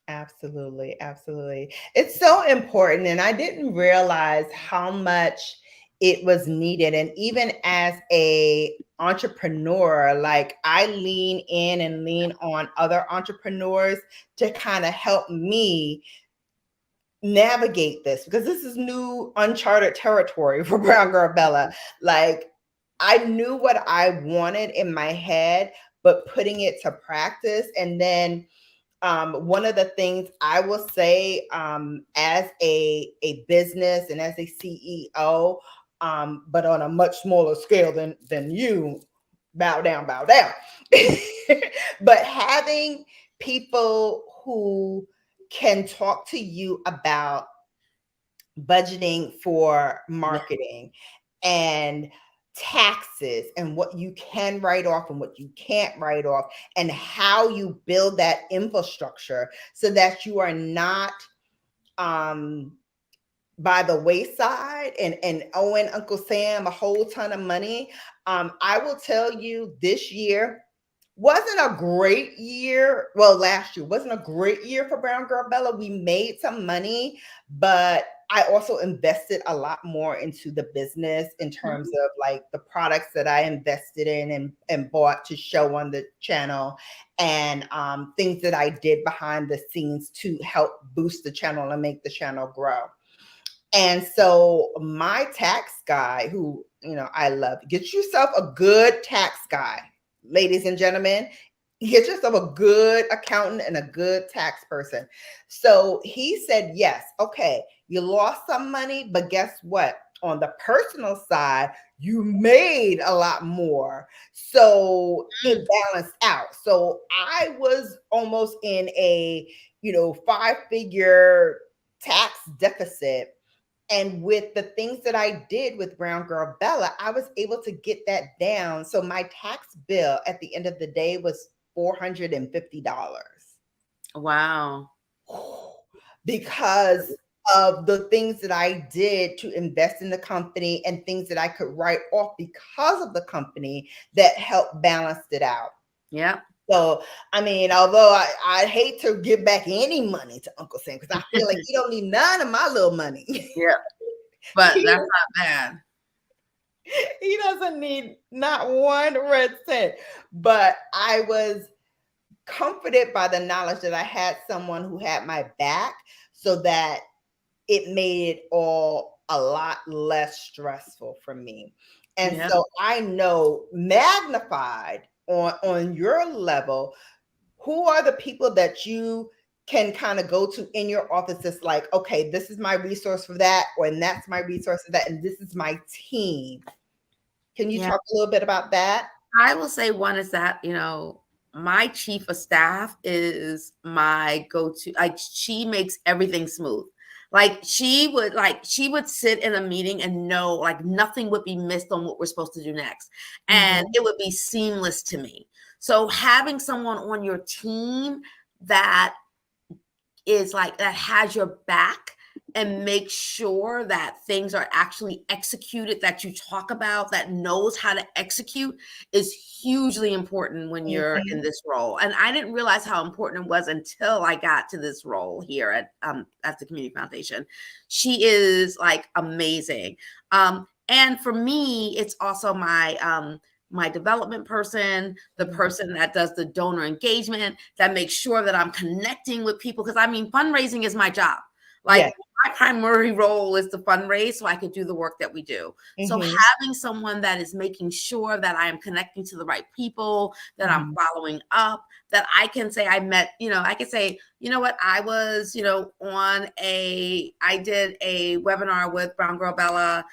Absolutely, absolutely. It's so important, and I didn't realize how much it was needed. And even as a entrepreneur, like I lean in and lean on other entrepreneurs to kind of help me navigate this, because this is new uncharted territory for BrownGirlBella. Like, I knew what I wanted in my head, but putting it to practice. And then one of the things I will say, as a business and as a CEO, but on a much smaller scale than you, bow down, bow down. But having people who can talk to you about budgeting for marketing and taxes and what you can write off and what you can't write off, and how you build that infrastructure so that you are not by the wayside and owing Uncle Sam a whole ton of money. I will tell you, this year wasn't a great year. Well, last year wasn't a great year for BrownGirlBella. We made some money, but I also invested a lot more into the business in terms of like the products that I invested in and bought to show on the channel, and things that I did behind the scenes to help boost the channel and make the channel grow. And so my tax guy, who, you know, I love, get yourself a good tax guy, ladies and gentlemen. Get yourself a good accountant and a good tax person. So he said, yes, okay, you lost some money, but guess what? On the personal side, you made a lot more. So it balanced out. So I was almost in a, you know, 5-figure tax deficit. And with the things that I did with BrownGirlBella, I was able to get that down. So my tax bill at the end of the day was $450.
Wow.
Because of the things that I did to invest in the company and things that I could write off because of the company that helped balance it out.
Yeah.
So, I mean, although I hate to give back any money to Uncle Sam, because I feel like he don't need none of my little money.
Yeah. But that's not bad.
He doesn't need not one red cent. But I was comforted by the knowledge that I had someone who had my back, so that it made it all a lot less stressful for me. And so I know, magnified on your level, who are the people that you can kind of go to in your office that's like, okay, this is my resource for that, or and that's my resource for that, and this is my team. Can you talk a little bit about that?
I will say one is that, you know, my chief of staff is my go-to. Like, she makes everything smooth. Like she would sit in a meeting and know like nothing would be missed on what we're supposed to do next. And it would be seamless to me. So having someone on your team that is like that has your back and make sure that things are actually executed, that you talk about, that knows how to execute is hugely important when you're in this role. And I didn't realize how important it was until I got to this role here at the Community Foundation. She is like amazing. And for me, it's also my development person, the person that does the donor engagement, that makes sure that I'm connecting with people. Because I mean, fundraising is my job. Like my primary role is to fundraise so I could do the work that we do. So having someone that is making sure that I am connecting to the right people, that I'm following up, that I can say I met, I can say, you know what, I was, I did a webinar with BrownGirlBella.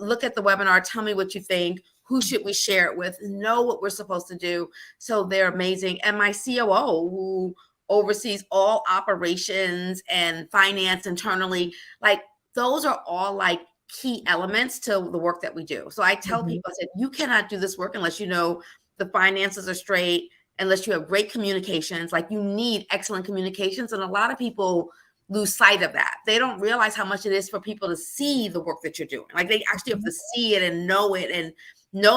Look at the webinar, tell me what you think. Who should we share it with? Know what we're supposed to do. So they're amazing. And my COO, who oversees all operations and finance internally, like those are all like key elements to the work that we do. So I tell people, I said, you cannot do this work unless you know the finances are straight, unless you have great communications. Like you need excellent communications. And a lot of people lose sight of that. They don't realize how much it is for people to see the work that you're doing. Like they actually have to see it and know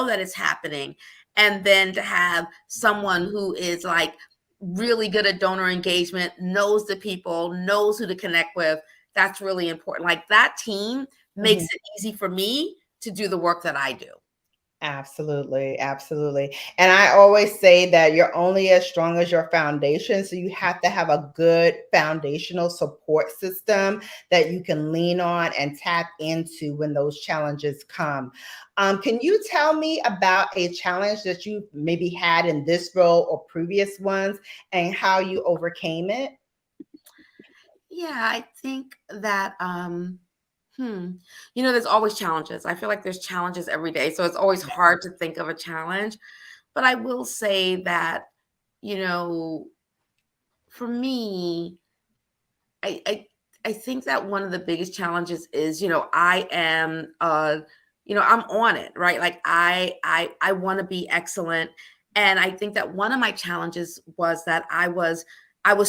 that it's happening. And then to have someone who is like really good at donor engagement, knows the people, knows who to connect with, that's really important. Like that team makes it easy for me to do the work that I do.
Absolutely. Absolutely. And I always say that you're only as strong as your foundation. So you have to have a good foundational support system that you can lean on and tap into when those challenges come. Can you tell me about a challenge that you maybe had in this role or previous ones and how you overcame it?
Yeah, I think that there's always challenges. I feel like there's challenges every day. So it's always hard to think of a challenge. But I will say that, for me, I think that one of the biggest challenges is, I am I'm on it, right? Like I want to be excellent. And I think that one of my challenges was that I was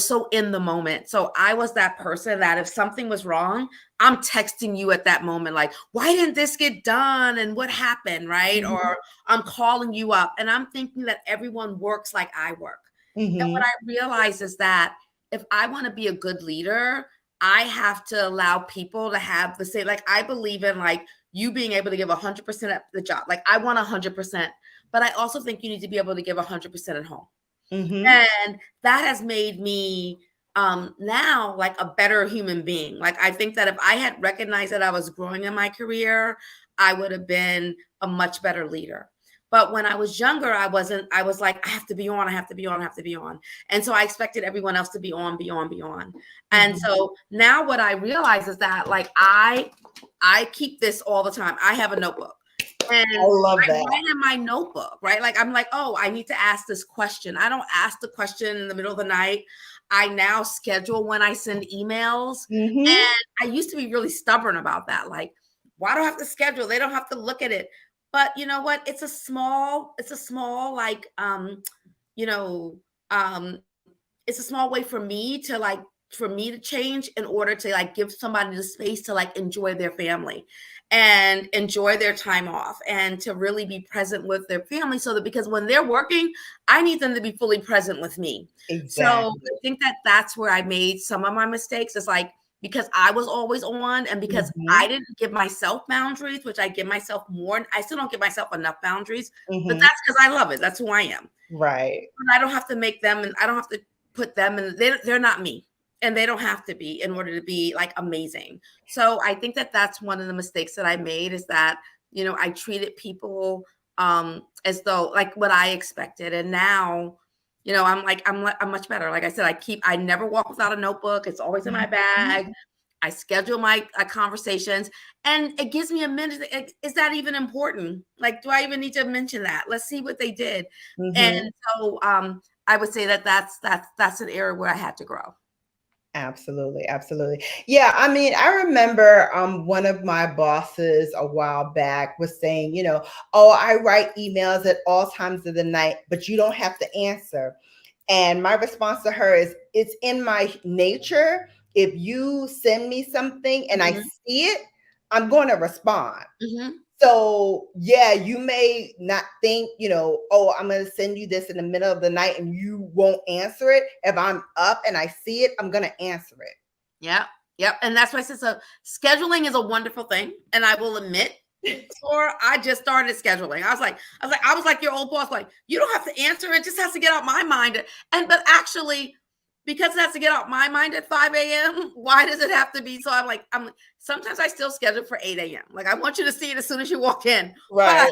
so in the moment. So I was that person that if something was wrong, I'm texting you at that moment, like, why didn't this get done? And what happened, right? Or I'm calling you up and I'm thinking that everyone works like I work. And what I realized is that if I want to be a good leader, I have to allow people to have the same, like I believe in like you being able to give 100% at the job. Like I want 100%, but I also think you need to be able to give 100% at home. And that has made me now like a better human being. Like I think that if I had recognized that I was growing in my career, I would have been a much better leader. But when I was younger, I wasn't. I was like, I have to be on, I have to be on, I have to be on. And so I expected everyone else to be on, be on, be on. And so now what I realize is that like I keep this all the time. I have a notebook. And
I love that.
write in my notebook, right? Like I'm like, oh, I need to ask this question. I don't ask the question in the middle of the night. I now schedule when I send emails. And I used to be really stubborn about that. Like, why do I have to schedule? They don't have to look at it. But you know what? It's a small like it's a small way for me to change in order to like give somebody the space to like enjoy their family and enjoy their time off and to really be present with their family, so that because when they're working, I need them to be fully present with me. So I think that that's where I made some of my mistakes. It's like, because I was always on and because I didn't give myself boundaries, which I give myself more. I still don't give myself enough boundaries, but that's because I love it. That's who I am.
Right.
And I don't have to make them, and I don't have to put them in, they're not me. And they don't have to be in order to be like amazing. So I think that that's one of the mistakes that I made, is that, I treated people as though like what I expected. And now, I'm much better. Like I said, I never walk without a notebook. It's always in my bag. I schedule my conversations, and it gives me a minute. Is that even important? Like, do I even need to mention that? Let's see what they did. And so I would say that that's an area where I had to grow.
Absolutely, absolutely. Yeah, I mean, I remember one of my bosses a while back was saying, oh, I write emails at all times of the night, but you don't have to answer. And my response to her is, it's in my nature. If you send me something and I
Mhm.
see it, I'm going to respond.
Mhm.
So yeah, you may not think, oh, I'm going to send you this in the middle of the night and you won't answer it. If I'm up and I see it, I'm going to answer it.
Yeah. Yep. And that's why I said, so scheduling is a wonderful thing. And I will admit, or I just started scheduling. I was like your old boss, like, you don't have to answer. It just has to get out my mind. But actually, because it has to get out my mind at 5 a.m., why does it have to be? So I'm sometimes I still schedule for 8 a.m. Like, I want you to see it as soon as you walk in.
Right.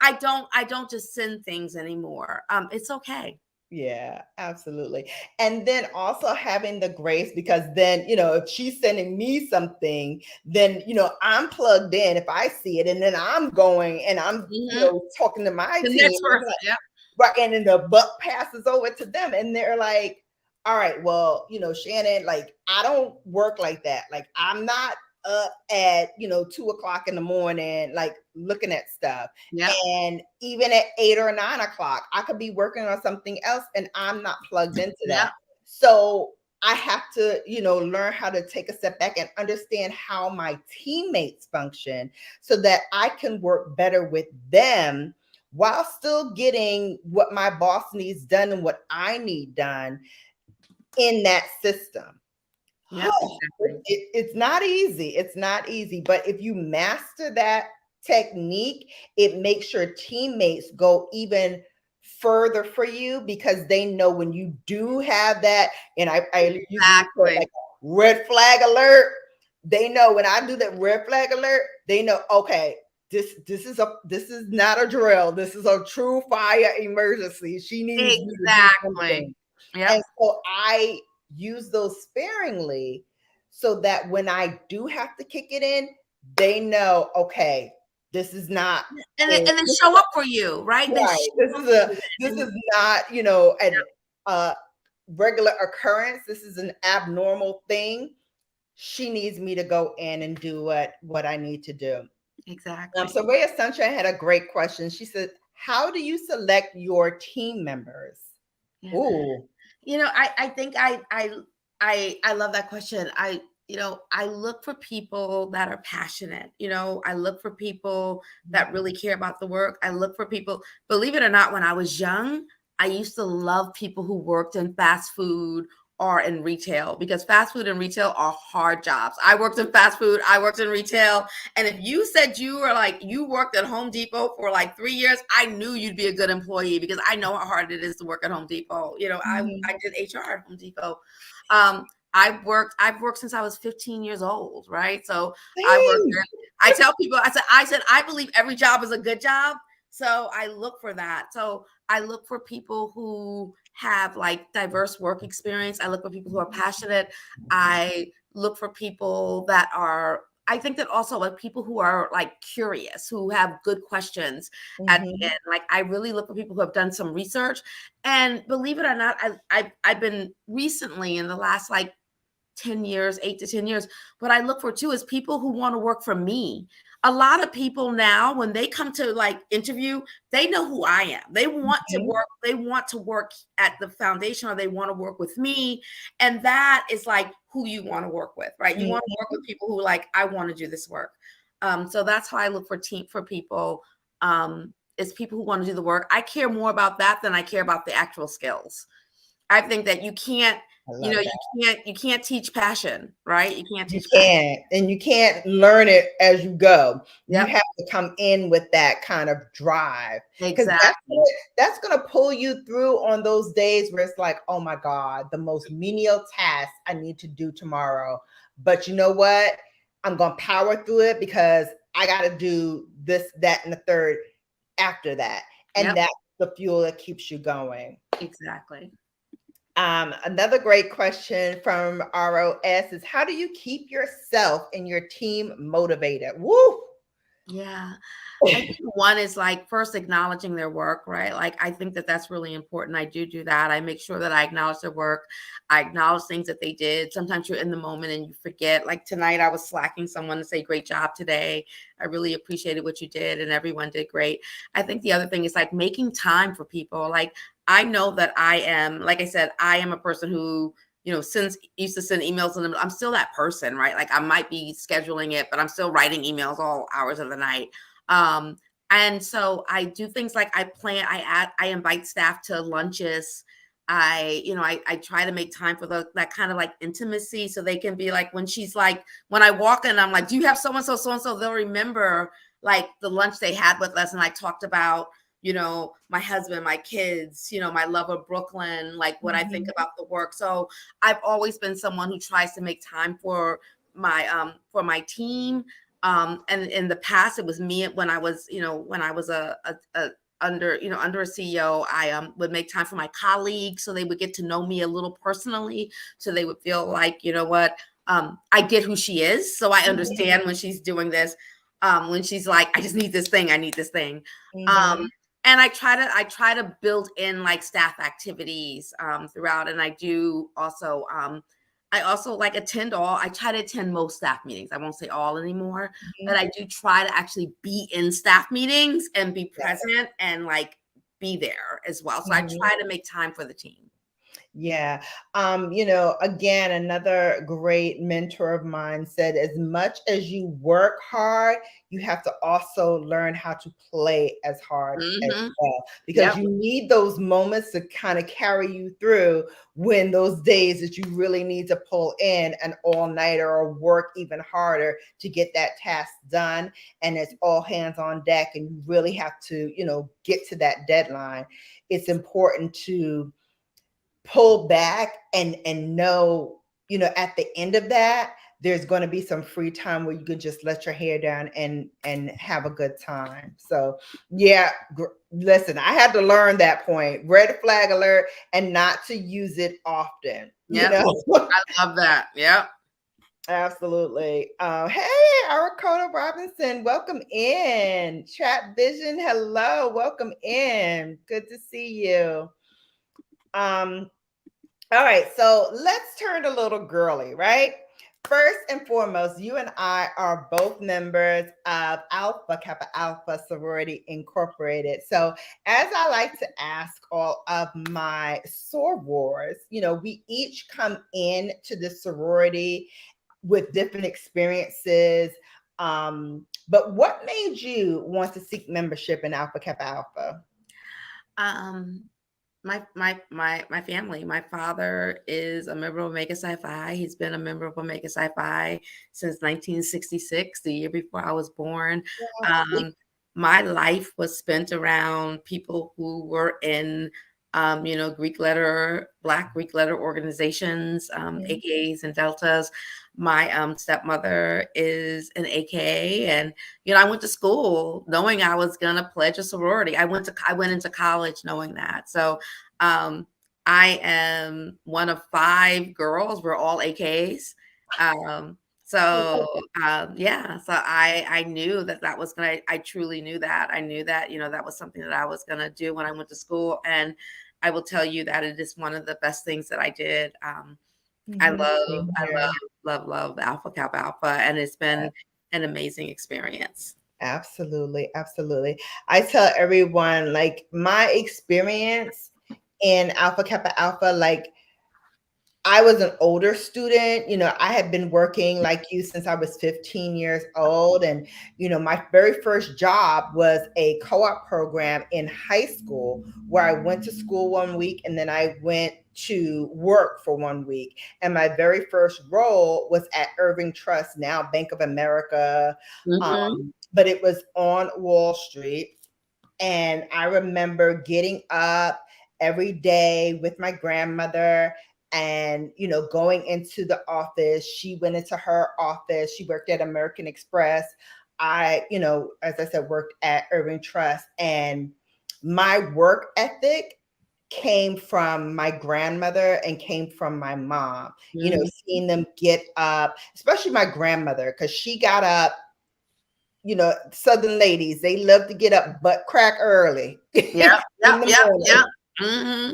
But I don't just send things anymore. It's okay.
Yeah, absolutely. And then also having the grace, because then, if she's sending me something, then, I'm plugged in if I see it, and then I'm going and I'm,
Mhm.
talking to my
The
team.
next person. Yep.
Right. And then the buck passes over to them and they're like, all right, well, Shannon, like, I don't work like that. Like, I'm not up at, 2 o'clock in the morning, like looking at stuff.
Yep.
And even at 8 or 9 o'clock, I could be working on something else and I'm not plugged into
Yep.
that. So I have to, learn how to take a step back and understand how my teammates function so that I can work better with them while still getting what my boss needs done and what I need done in that system.
Yep. Exactly.
It's not easy. It's not easy. But if you master that technique, it makes your teammates go even further for you because they know when you do have that, and I usually put
Exactly.
like red flag alert. They know when I do that red flag alert, they know, okay, this is not a drill. This is a true fire emergency. She needs me to do
Exactly.
something.
Yep.
And so I use those sparingly so that when I do have to kick it in, they know, okay, this is not
And
a,
then show up for you, right? They
right.
show up for you.
This
And
is not, an regular occurrence. This is an abnormal thing. She needs me to go in and do what I need to do.
exactly.
So Rhea Sunshine had a great question. She said, how do you select your team members?
Yeah.
Ooh.
I think I love that question. I look for people that are passionate. I look for people that really care about the work. I look for people, believe it or not, when I was young, I used to love people who worked in fast food or in retail because fast food and retail are hard jobs. I worked in fast food, I worked in retail. And if you said you worked at Home Depot for like 3 years, I knew you'd be a good employee because I know how hard it is to work at Home Depot. I did HR at Home Depot. I've worked since I was 15 years old, right? So I worked
Same.
there. I tell people, I said, I believe every job is a good job. So I look for that. So I look for people who have like diverse work experience. I look for people who are passionate. I look for people that are, I think that also like people who are like curious, who have good questions at the
Mhm.
end. Like I really look for people who have done some research. And believe it or not, I've been recently in the last like 10 years, 8 to 10 years. What I look for too is people who want to work for me. A lot of people now, when they come to like interview, they know who I am.
Mhm.
They want to work at the foundation or they want to work with me. And that is like who you want to work with, right? You want to work with people who like, I want to do this work. So that's how I look for people. Is people who want to do the work. I care more about that than I care about the actual skills. I think that you can't,
I love that.
you can't teach passion, right? You can't
You
teach passion.
can't, and you can't learn it as you go. You
Yep,
have to come in with that kind of drive because
exactly.
that's going to pull you through on those days where it's like, oh my God, the most menial task I need to do tomorrow. But you know what? I'm going to power through it because I got to do this, that, and the third after that. And
Yep,
that's the fuel that keeps you going.
exactly.
Another great question from ROS is how do you keep yourself and your team motivated? Woo!
Yeah. I think one is like first acknowledging their work, right? Like I think that that's really important. I do that. I make sure that I acknowledge their work. I acknowledge things that they did. Sometimes you're in the moment and you forget. Like tonight, I was slacking someone to say, "Great job today. I really appreciated what you did," and everyone did great. I think the other thing is like making time for people. Like I know that I am, like I said, I am a person who since used to send emails and I'm still that person, right? Like I might be scheduling it, but I'm still writing emails all hours of the night. Um, and so I do things like I invite staff to lunches. I try to make time for that kind of like intimacy so they can be like, when she's like, when I walk in, I'm like, do you have so and so? They'll remember like the lunch they had with us. And I talked about, my husband, my kids, my love of Brooklyn, like what I think about the work. So I've always been someone who tries to make time for my team. And in the past, it was me when I was, under a CEO, I would make time for my colleagues so they would get to know me a little personally, so they would feel like, what, I get who she is, so I understand when she's doing this, when she's like, I just need this thing, I need this thing. And I try to build in like staff activities throughout, and I do also I also like I try to attend most staff meetings. I won't say all anymore, but I do try to actually be in staff meetings and be present and like be there as well. So I try to make time for the team.
Yeah. Again, another great mentor of mine said, as much as you work hard, you have to also learn how to play as hard as well, because you need those moments to kind of carry you through when those days that you really need to pull in an all-nighter or work even harder to get that task done. And it's all hands on deck and you really have to, get to that deadline. It's important to pull back and know, at the end of that, there's going to be some free time where you can just let your hair down and have a good time. So yeah, listen, I had to learn that point, red flag alert, and not to use it often.
I love that. Yeah.
Absolutely. Hey, Arakona Robinson, welcome in. Chat Vision, hello, welcome in. Good to see you. All right, so let's turn a little girly, right? First and foremost, you and I are both members of Alpha Kappa Alpha Sorority Incorporated. So, as I like to ask all of my sorors, we each come in to the sorority with different experiences. But what made you want to seek membership in Alpha Kappa Alpha?
My family. My father is a member of Omega Psi Phi. He's been a member of Omega Psi Phi since 1966, the year before I was born. My life was spent around people who were in, Black Greek letter organizations, AKAs and Deltas. My stepmother is an AKA, and I went to school knowing I was gonna pledge a sorority. I went into college knowing that. So I am one of 5 girls. We're all AKs. So I knew that was gonna. I truly knew that. I knew that that was something that I was gonna do when I went to school, and I will tell you that it is one of the best things that I did. I love Alpha Kappa Alpha, and it's been an amazing experience.
Absolutely. Absolutely. I tell everyone, like, my experience in Alpha Kappa Alpha, like, I was an older student. I had been working like you since I was 15 years old. And, my very first job was a co-op program in high school where I went to school one week and then I went to work for 1 week. And my very first role was at Irving Trust, now Bank of America. But it was on Wall Street. And I remember getting up every day with my grandmother and going into the office. She went into her office. She worked at American Express. I as I said, worked at Irving Trust, and my work ethic came from my grandmother and came from my mom. Seeing them get up, especially my grandmother, because she got up Southern ladies, they love to get up butt crack early.
Yep.
In the morning.
Mm-hmm.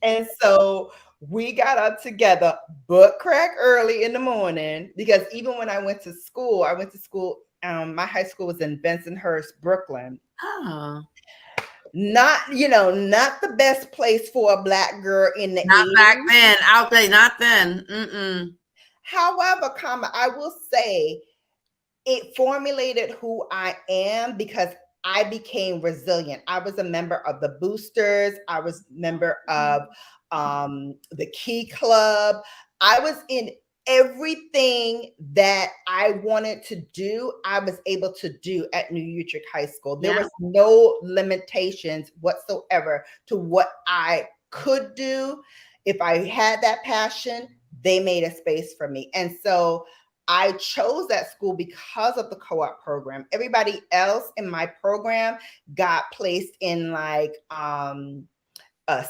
And so we got up together butt crack early in the morning, because even when I went to school, my high school was in Bensonhurst, Brooklyn.
Oh.
Not the best place for a Black girl in the
Not
80s.
back then. Out there, not then. Mm-mm.
However, I will say it formulated who I am, because I became resilient. I was a member of the Boosters. I was a member of the Key Club. I was in everything that I wanted to do. I was able to do at New Utrecht High School. There was no limitations whatsoever to what I could do. If I had that passion, they made a space for me. And so I chose that school because of the co-op program. Everybody else in my program got placed in like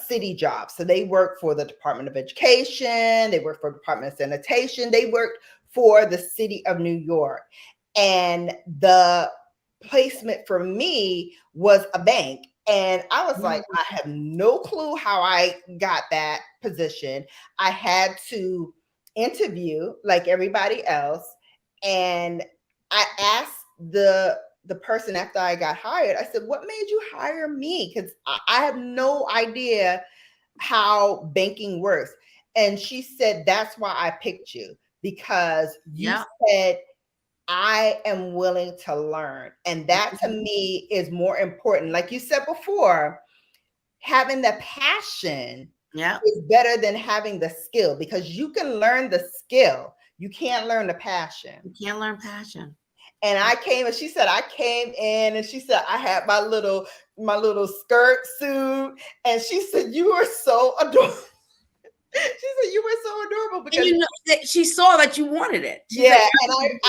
city jobs. So they worked for the Department of Education, they worked for the Department of Sanitation, they worked for the city of New York. And the placement for me was a bank. And I was like, I have no clue how I got that position. I had to interview like everybody else. And I asked the person after I got hired, I said, what made you hire me? Because I have no idea how banking works. And she said, that's why I picked you, because you said, I am willing to learn. And that to me is more important. Like you said before, having the passion is better than having the skill, because you can learn the skill. You can't learn the passion.
You can't learn passion.
And I came in and she said, I had my little skirt suit. And she said, you were so adorable. She said, you were so adorable, because
that she saw that you wanted it.
She's like, and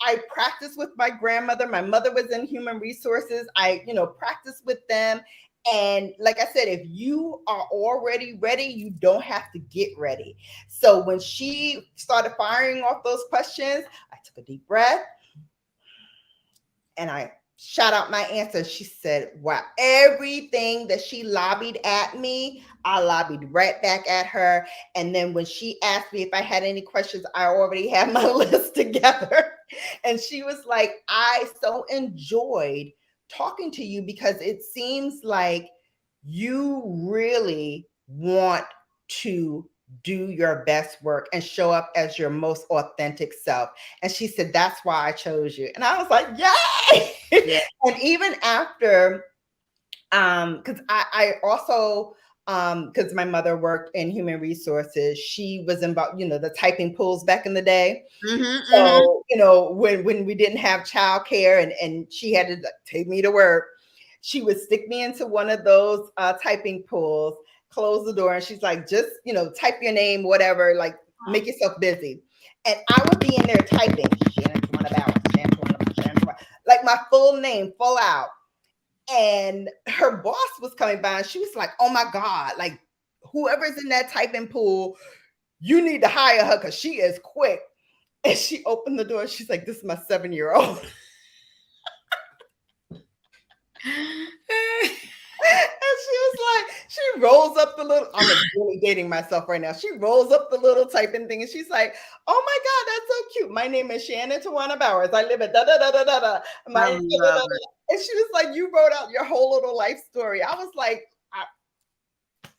I practiced with my grandmother. My mother was in human resources. I, practiced with them. And like I said, if you are already ready, you don't have to get ready. So when she started firing off those questions, I took a deep breath and I shot out my answer. She said, wow, everything that she lobbied at me, I lobbied right back at her. And then when she asked me if I had any questions, I already had my list together. And she was like, I so enjoyed talking to you, because it seems like you really want to do your best work and show up as your most authentic self. And she said, that's why I chose you. And I was like, yay! Yeah. And even after, because I also, because my mother worked in human resources, she was involved, the typing pools back in the day. So, when we didn't have childcare and she had to take me to work, she would stick me into one of those typing pools, close the door, and she's like, just, type your name, whatever, like make yourself busy. And I would be in there typing, like my full name, full out. And her boss was coming by and she was like, oh my God, like whoever's in that typing pool, you need to hire her because she is quick. And she opened the door. She's like, this is my 7-year-old. And she was like, she rolls up the little, I'm really dating myself right now. She rolls up the little typing thing and she's like, oh my God, that's so cute. My name is Shannon Tawana Bowers. I live at da-da-da-da-da-da. And she was like, you wrote out your whole little life story. I was like,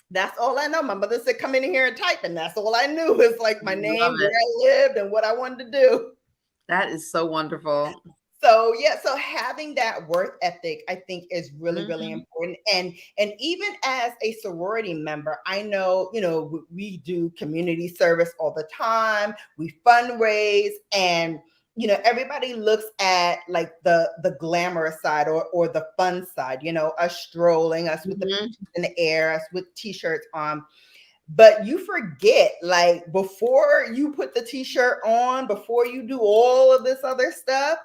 that's all I know. My mother said, come in here and type. And that's all I knew is like my name, where I lived and what I wanted to do.
That is so wonderful.
So so having that work ethic, I think, is really, really important. And even as a sorority member, I know, we do community service all the time. We fundraise, and everybody looks at like the glamorous side or the fun side. Us strolling, us with the pictures in the air, us with t-shirts on. But you forget, like before you put the t-shirt on, before you do all of this other stuff,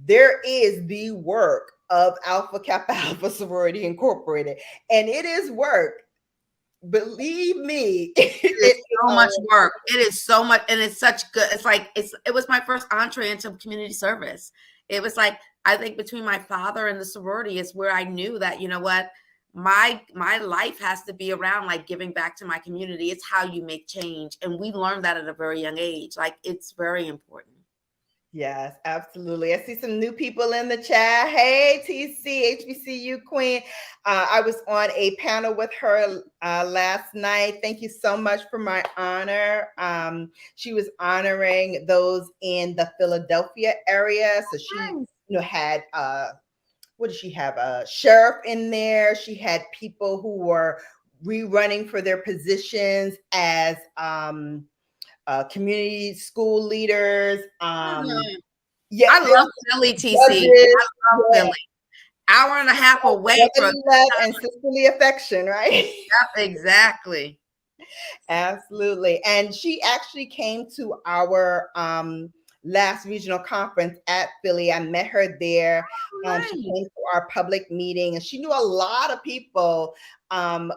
there is the work of Alpha Kappa Alpha Sorority Incorporated. And it is work. Believe me.
It is so much work. It is so much. And it's such good. It's like, it was my first entree into community service. It was like, I think between my father and the sorority is where I knew that, you know what, my life has to be around like giving back to my community. It's how you make change. And we learned that at a very young age. Like, it's very important.
Yes, absolutely. I see some new people in the chat. Hey, TC, HBCU Queen. I was on a panel with her last night. Thank you so much for my honor. She was honoring those in the Philadelphia area. So she, had what did she have? A sheriff in there. She had people who were rerunning for their positions as community school leaders. Yeah,
I love Philly, TC.
judges,
I love Philly. Hour and a half away from
love and sisterly affection, right?
Yep, exactly.
Absolutely. And she actually came to our last regional conference at Philly. I met her there. She came to our public meeting, and she knew a lot of people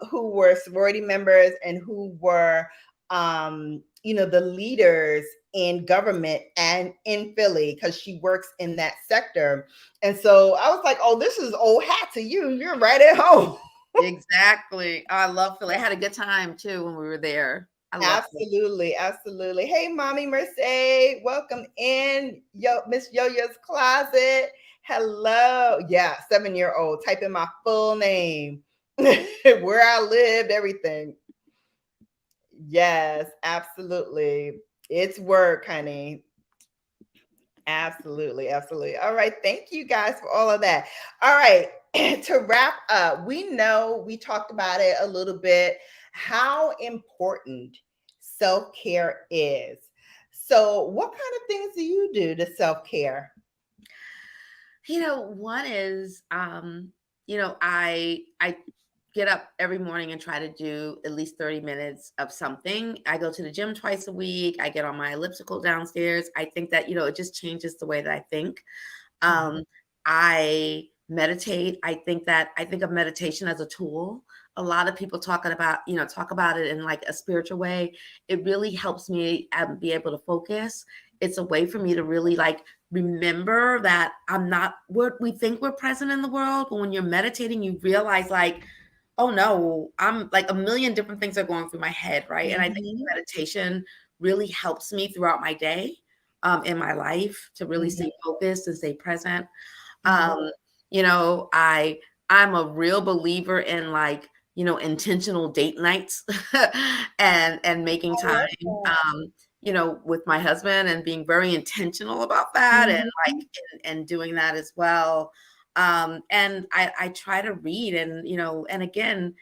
who were sorority members and who were the leaders in government and in Philly, because she works in that sector. And so I was like, oh, this is old hat to you. You're right at home.
Exactly. I love Philly. I had a good time too when we were there.
Absolutely, absolutely. Hey, Mommy Mercedes, welcome in Miss Yo-Yo's Closet. Hello. Yeah, 7-year-old. Type in my full name, where I lived, everything. Yes, absolutely. It's work, honey. Absolutely, absolutely. All right. Thank you guys for all of that. All right. To wrap up, we know we talked about it a little bit, how important self-care is. So, what kind of things do you do to self-care?
One is, I get up every morning and try to do at least 30 minutes of something. I go to the gym twice a week. I get on my elliptical downstairs. I think that, it just changes the way that I think. I meditate. I think of meditation as a tool. A lot of people talk about it in like a spiritual way. It really helps me be able to focus. It's a way for me to really like remember that I'm not what we think we're present in the world. But when you're meditating, you realize like, oh no, I'm like a million different things are going through my head, right? And I think meditation really helps me throughout my day, in my life, to really stay focused and stay present. I'm a real believer in like, intentional date nights and making time, with my husband, and being very intentional about that, and like, and doing that as well. And I try to read, and again,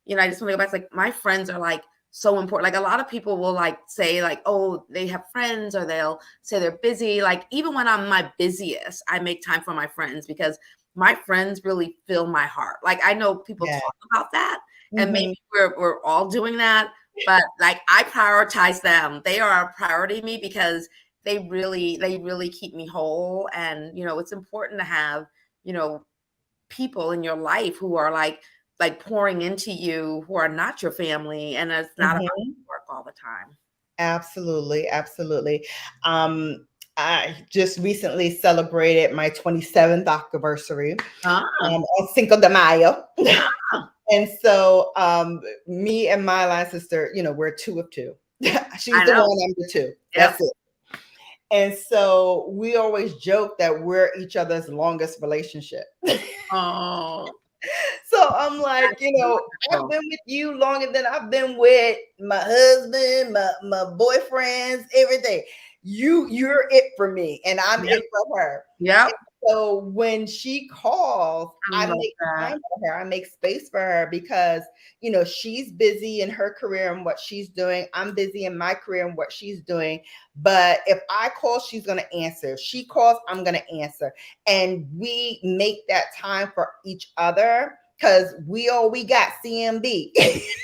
I just want to go back to like, my friends are like so important. Like, a lot of people will like say like, oh, they have friends, or they'll say they're busy. Like, even when I'm my busiest, I make time for my friends, because my friends really fill my heart. Like, I know people talk about that, and maybe we're all doing that, but like, I prioritize them. They are a priority to me, because they really keep me whole. And it's important to have people in your life who are like pouring into you, who are not your family, and it's not about work all the time.
Absolutely, absolutely. I just recently celebrated my 27th anniversary on Cinco de Mayo. And so me and my line sister, we're 2 of 2. She's the one, I'm the 2. That's it. And so we always joke that we're each other's longest relationship.
Oh.
So I'm like, I've been with you longer than I've been with my husband, my boyfriends, everything. You're it for me, and I'm it for her.
Yeah.
So when she calls, I make time for her. I make space for her, because, she's busy in her career and what she's doing. I'm busy in my career and what she's doing. But if I call, she's going to answer. If she calls, I'm going to answer. And we make that time for each other, because we got CMB.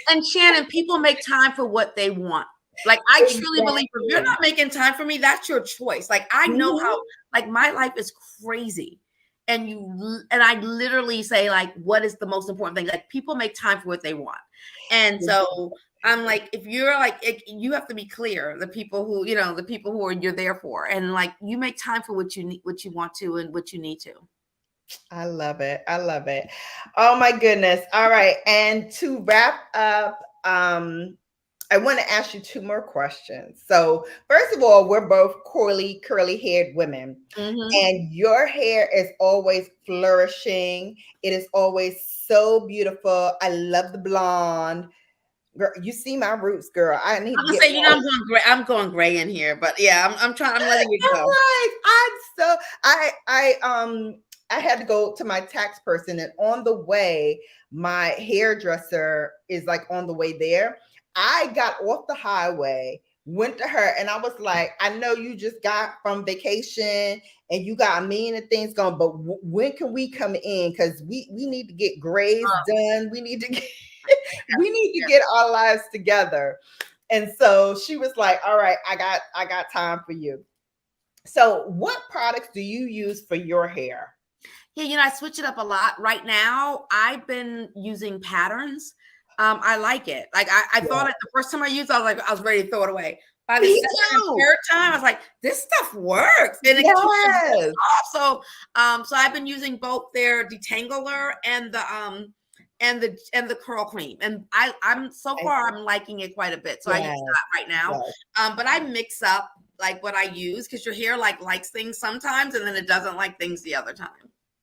And Shannon, people make time for what they want. Like, I truly believe if you're not making time for me, that's your choice. Like, I know how, like, my life is crazy. And I literally say, like, what is the most important thing? Like, people make time for what they want. And so I'm like, if you're like, you have to be clear. The people who, the people who are you're there for, and like you make time for what you need, what you want to, and what you need to.
I love it. I love it. Oh my goodness. All right. And to wrap up, I want to ask you two more questions. So, first of all, we're both curly haired women,
Mm-hmm.
and your hair is always flourishing. It is always so beautiful. I love the blonde. Girl, you see my roots, girl. I need
I'm
to
gonna
get
say,
more.
I'm going gray. I'm going gray in here, but yeah, I'm trying. I'm letting it
I'm
go.
like, I had to go to my tax person, and on the way, my hairdresser is like on the way there. I got off the highway, went to her, and I was like, I know you just got from vacation and you got a million of things going, but when can we come in? Because we need to get grays done. We need to get we need to get our lives together. And so she was like, all right, I got time for you. So what products do you use for your hair?
Yeah, I switch it up a lot. Right now, I've been using patterns. I like it. Like I thought it the first time I used it, I was ready to throw it away. By the
Me
second and
too.
third time, I was like, this stuff works. And it keeps it off. So I've been using both their detangler and the curl cream. And I'm so far I'm liking it quite a bit. So I use that right now. But I mix up like what I use, because your hair likes things sometimes and then it doesn't like things the other time.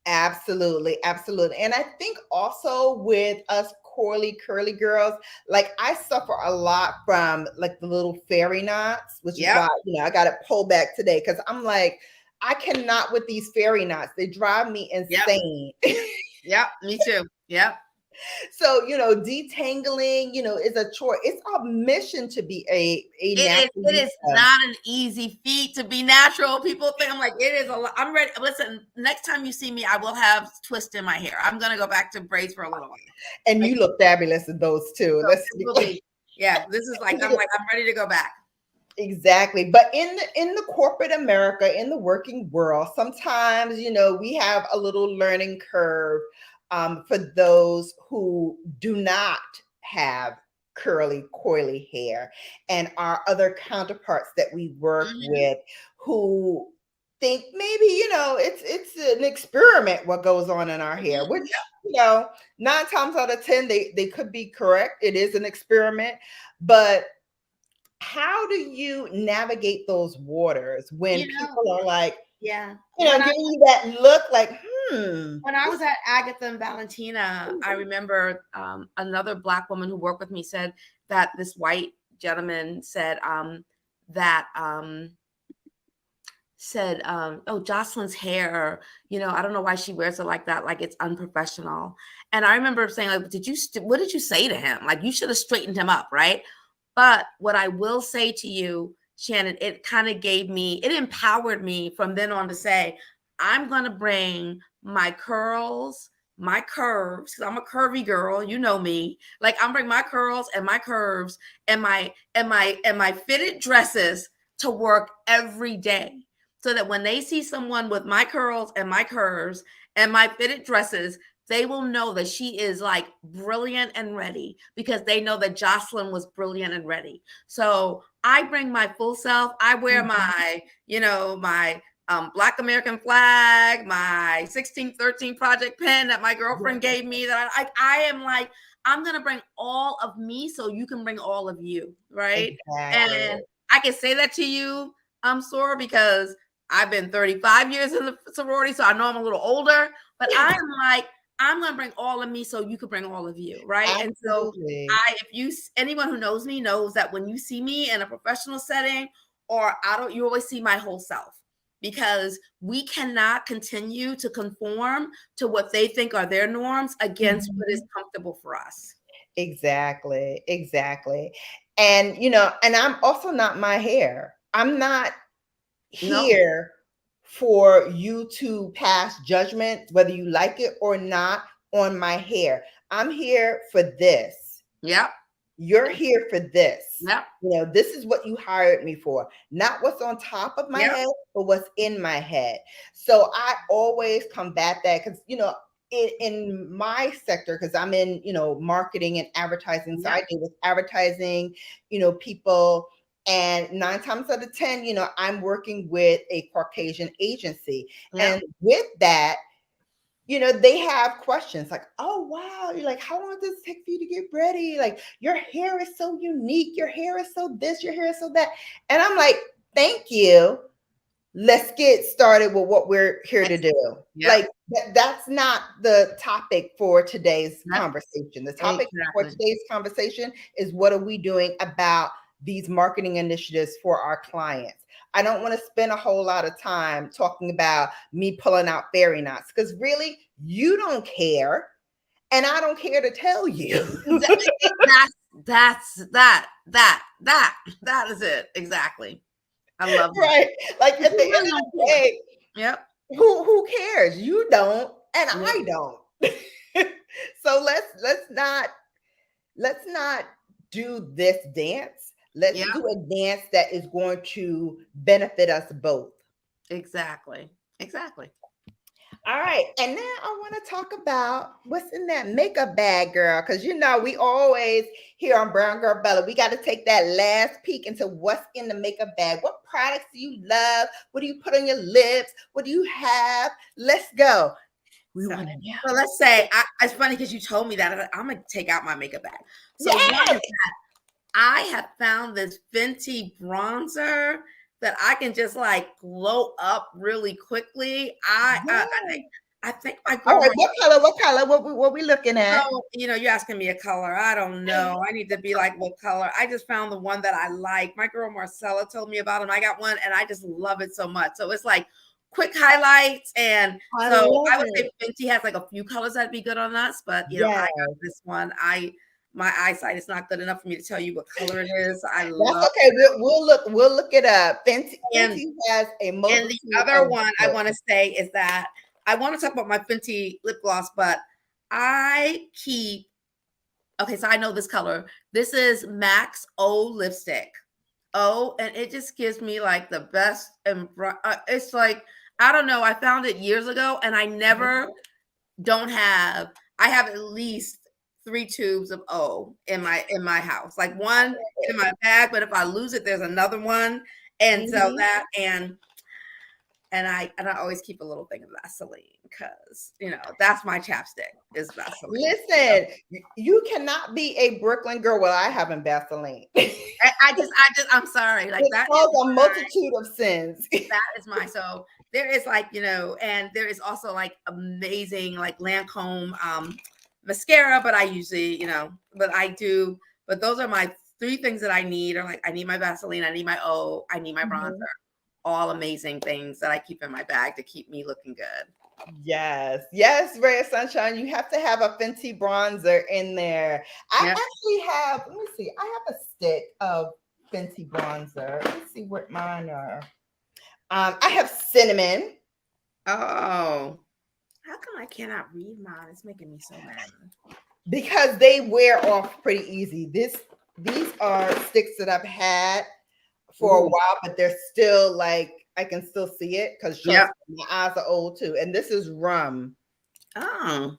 Absolutely. And I think also with us curly girls, like I suffer a lot from like the little fairy knots, which is why, I got to pull back today, because I'm like, I cannot with these fairy knots. They drive me insane.
Yep, me too. Yep.
So, detangling, is a chore. It's a mission to be a natural.
It is not an easy feat to be natural. People think, I'm like, it is a lot. I'm ready. Listen, next time you see me, I will have twist in my hair. I'm going to go back to braids for a little while.
And you look fabulous in those too.
This is like, I'm ready to go back.
Exactly. But in the corporate America, in the working world, sometimes, we have a little learning curve for those who do not have curly, coily hair, and our other counterparts that we work with who think maybe, it's an experiment what goes on in our hair, which, 9 times out of 10, they could be correct. It is an experiment. But how do you navigate those waters when people are like, giving you that look like,
When I was at Agatha and Valentina, I remember another Black woman who worked with me said that this white gentleman said oh, Jocelyn's hair, I don't know why she wears it like that, like it's unprofessional. And I remember saying, like, what did you say to him? Like, you should have straightened him up, right? But what I will say to you, Shannon, it kind of it empowered me from then on to say, I'm going to bring my curls, my curves, because I'm a curvy girl, you know me. Like, I'm bringing my curls and my curves and my fitted dresses to work every day, so that when they see someone with my curls and my curves and my fitted dresses, they will know that she is like brilliant and ready, because they know that Jocelynne was brilliant and ready. So I bring my full self. I wear my, my Black American flag, my 1613 project pen that my girlfriend gave me, that I am like, I'm going to bring all of me so you can bring all of you. Right. Exactly. And I can say that to you, Sora, because I've been 35 years in the sorority, so I know I'm a little older, but I'm like, I'm going to bring all of me so you could bring all of you, right? Absolutely. And so anyone who knows me knows that when you see me in a professional setting or you always see my whole self, because we cannot continue to conform to what they think are their norms against what is comfortable for us.
Exactly. And, and I'm also not my hair. I'm not here for you to pass judgment, whether you like it or not, on my hair. I'm here for this.
Yep.
You're here for this.
Yep.
This is what you hired me for, not what's on top of my head, but what's in my head. So I always combat that, because, in my sector, because I'm in, marketing and advertising. So I
Yep.
deal with advertising, people. And 9 times out of 10, I'm working with a Caucasian agency.
Yep.
And with that, they have questions like, oh, wow. You're like, how long does it take for you to get ready? Like, your hair is so unique. Your hair is so this, your hair is so that. And I'm like, thank you. Let's get started with what we're here to do.
Yep.
Like, that's not the topic for today's
Yep.
conversation. The topic for
Exactly.
today's conversation is, what are we doing about these marketing initiatives for our clients? I don't want to spend a whole lot of time talking about me pulling out fairy knots, because really, you don't care, and I don't care to tell you.
That is it. Exactly. I love that.
Right. Like, at the end of the day,
Yep.
who cares? You don't, and
Yep.
I don't. So let's not do this dance. Let's
Yep.
do a dance that is going to benefit us both.
Exactly.
All right. And now I want to talk about what's in that makeup bag, girl. Because we always here on Brown Girl Bella, we got to take that last peek into what's in the makeup bag. What products do you love? What do you put on your lips? What do you have? Let's go. We want to know.
So let's say, it's funny because you told me that. I'm going to take out my makeup bag. So
Yes!
one is that I have found this Fenty bronzer that I can just like glow up really quickly. I think my girl.
All right, what color? What we looking at?
So, you're asking me a color. I don't know. I need to be like, what color? I just found the one that I like. My girl Marcella told me about it. I got one and I just love it so much. So it's like quick highlights. And so I would say Fenty has like a few colors that'd be good on us. But, I got this one. My eyesight is not good enough for me to tell you what color it is.
That's okay. We'll look it up. Fenty has a multitude.
And the other one I want to say is that I want to talk about my Fenty lip gloss, but I keep. Okay, so I know this color. This is Max O lipstick. And it just gives me like the best. And it's like, I don't know. I found it years ago, and I never I have at least 3 tubes of O in my house, like one in my bag, but if I lose it, there's another one. And so that, and I always keep a little thing of Vaseline, because that's my chapstick is Vaseline.
Listen, you cannot be a Brooklyn girl without having Vaseline.
I'm sorry, like that
is a multitude of sins.
That is my, so there is like, and there is also like amazing like Lancome mascara, but I usually, but those are my 3 things that I need. Or like, I need my Vaseline, I need my O, I need my bronzer. All amazing things that I keep in my bag to keep me looking good.
Yes, Ray of Sunshine. You have to have a Fenty bronzer in there. I actually have, let me see, I have a stick of Fenty bronzer. Let's see what mine are. I have cinnamon.
Oh, how come I cannot read mine? It's making me so mad.
Because they wear off pretty easy. These are sticks that I've had for a while, but they're still like, I can still see it because my eyes are old too. And this is rum.
Oh, I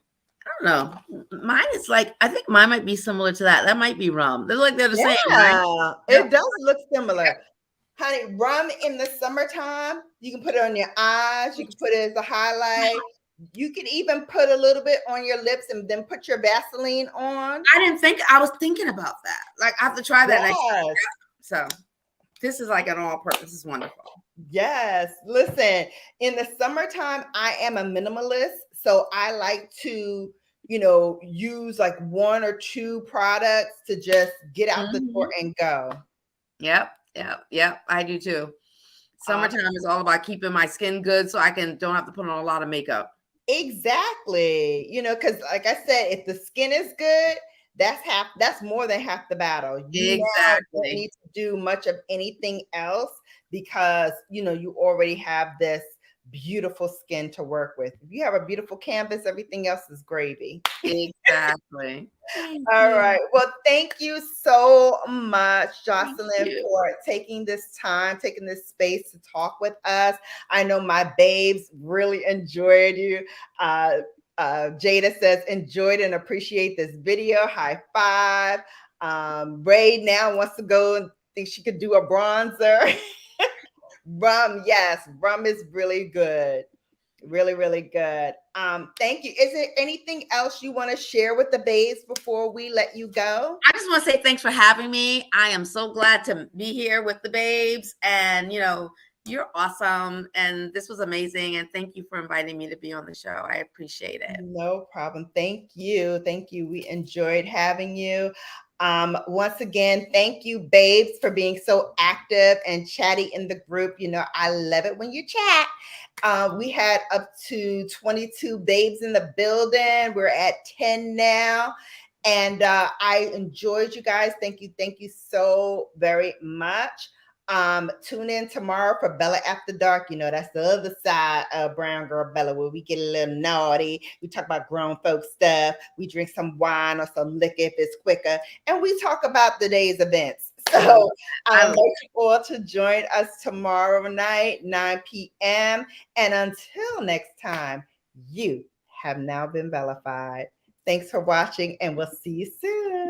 don't know. Mine is like, I think mine might be similar to that. That might be rum. They're like, they're the same, right?
It does look similar. Honey, rum in the summertime, you can put it on your eyes. You can put it as a highlight. You can even put a little bit on your lips and then put your Vaseline on.
I was thinking about that. Like, I have to try that next time. So this is like an all-purpose. This is wonderful.
Yes. Listen, in the summertime, I am a minimalist. So I like to, use like 1 or 2 products to just get out the door and go.
Yep. I do too. Summertime is all about keeping my skin good so I don't have to put on a lot of makeup.
Exactly. Because like I said, if the skin is good, that's more than half the battle. You don't need to do much of anything else because you already have this beautiful skin to work with. If you have a beautiful canvas, everything else is gravy.
Exactly.
All right. Well, thank you so much, Jocelynne, for taking this space to talk with us. I know my babes really enjoyed you. Jada says, enjoyed and appreciate this video. High five. Ray now wants to go and think she could do a bronzer. Rum, yes, rum is really good. Really, really good. Thank you. Is there anything else you want to share with the babes before we let you go?
I just want to say thanks for having me. I am so glad to be here with the babes, and you're awesome, and this was amazing, and thank you for inviting me to be on the show. I appreciate it.
No problem. Thank you. Thank you. We enjoyed having you. Once again, thank you, babes, for being so active and chatty in the group. I love it when you chat. We had up to 22 babes in the building. We're at 10 now. And I enjoyed you guys. Thank you. Thank you so very much. Tune in tomorrow for Bella After Dark. That's the other side of Brown Girl Bella, where we get a little naughty. We talk about grown folk stuff. We drink some wine or some liquor if it's quicker, and we talk about the day's events. So I invite you all to join us tomorrow night, 9 p.m. And until next time, you have now been Bellafied. Thanks for watching, and we'll see you soon.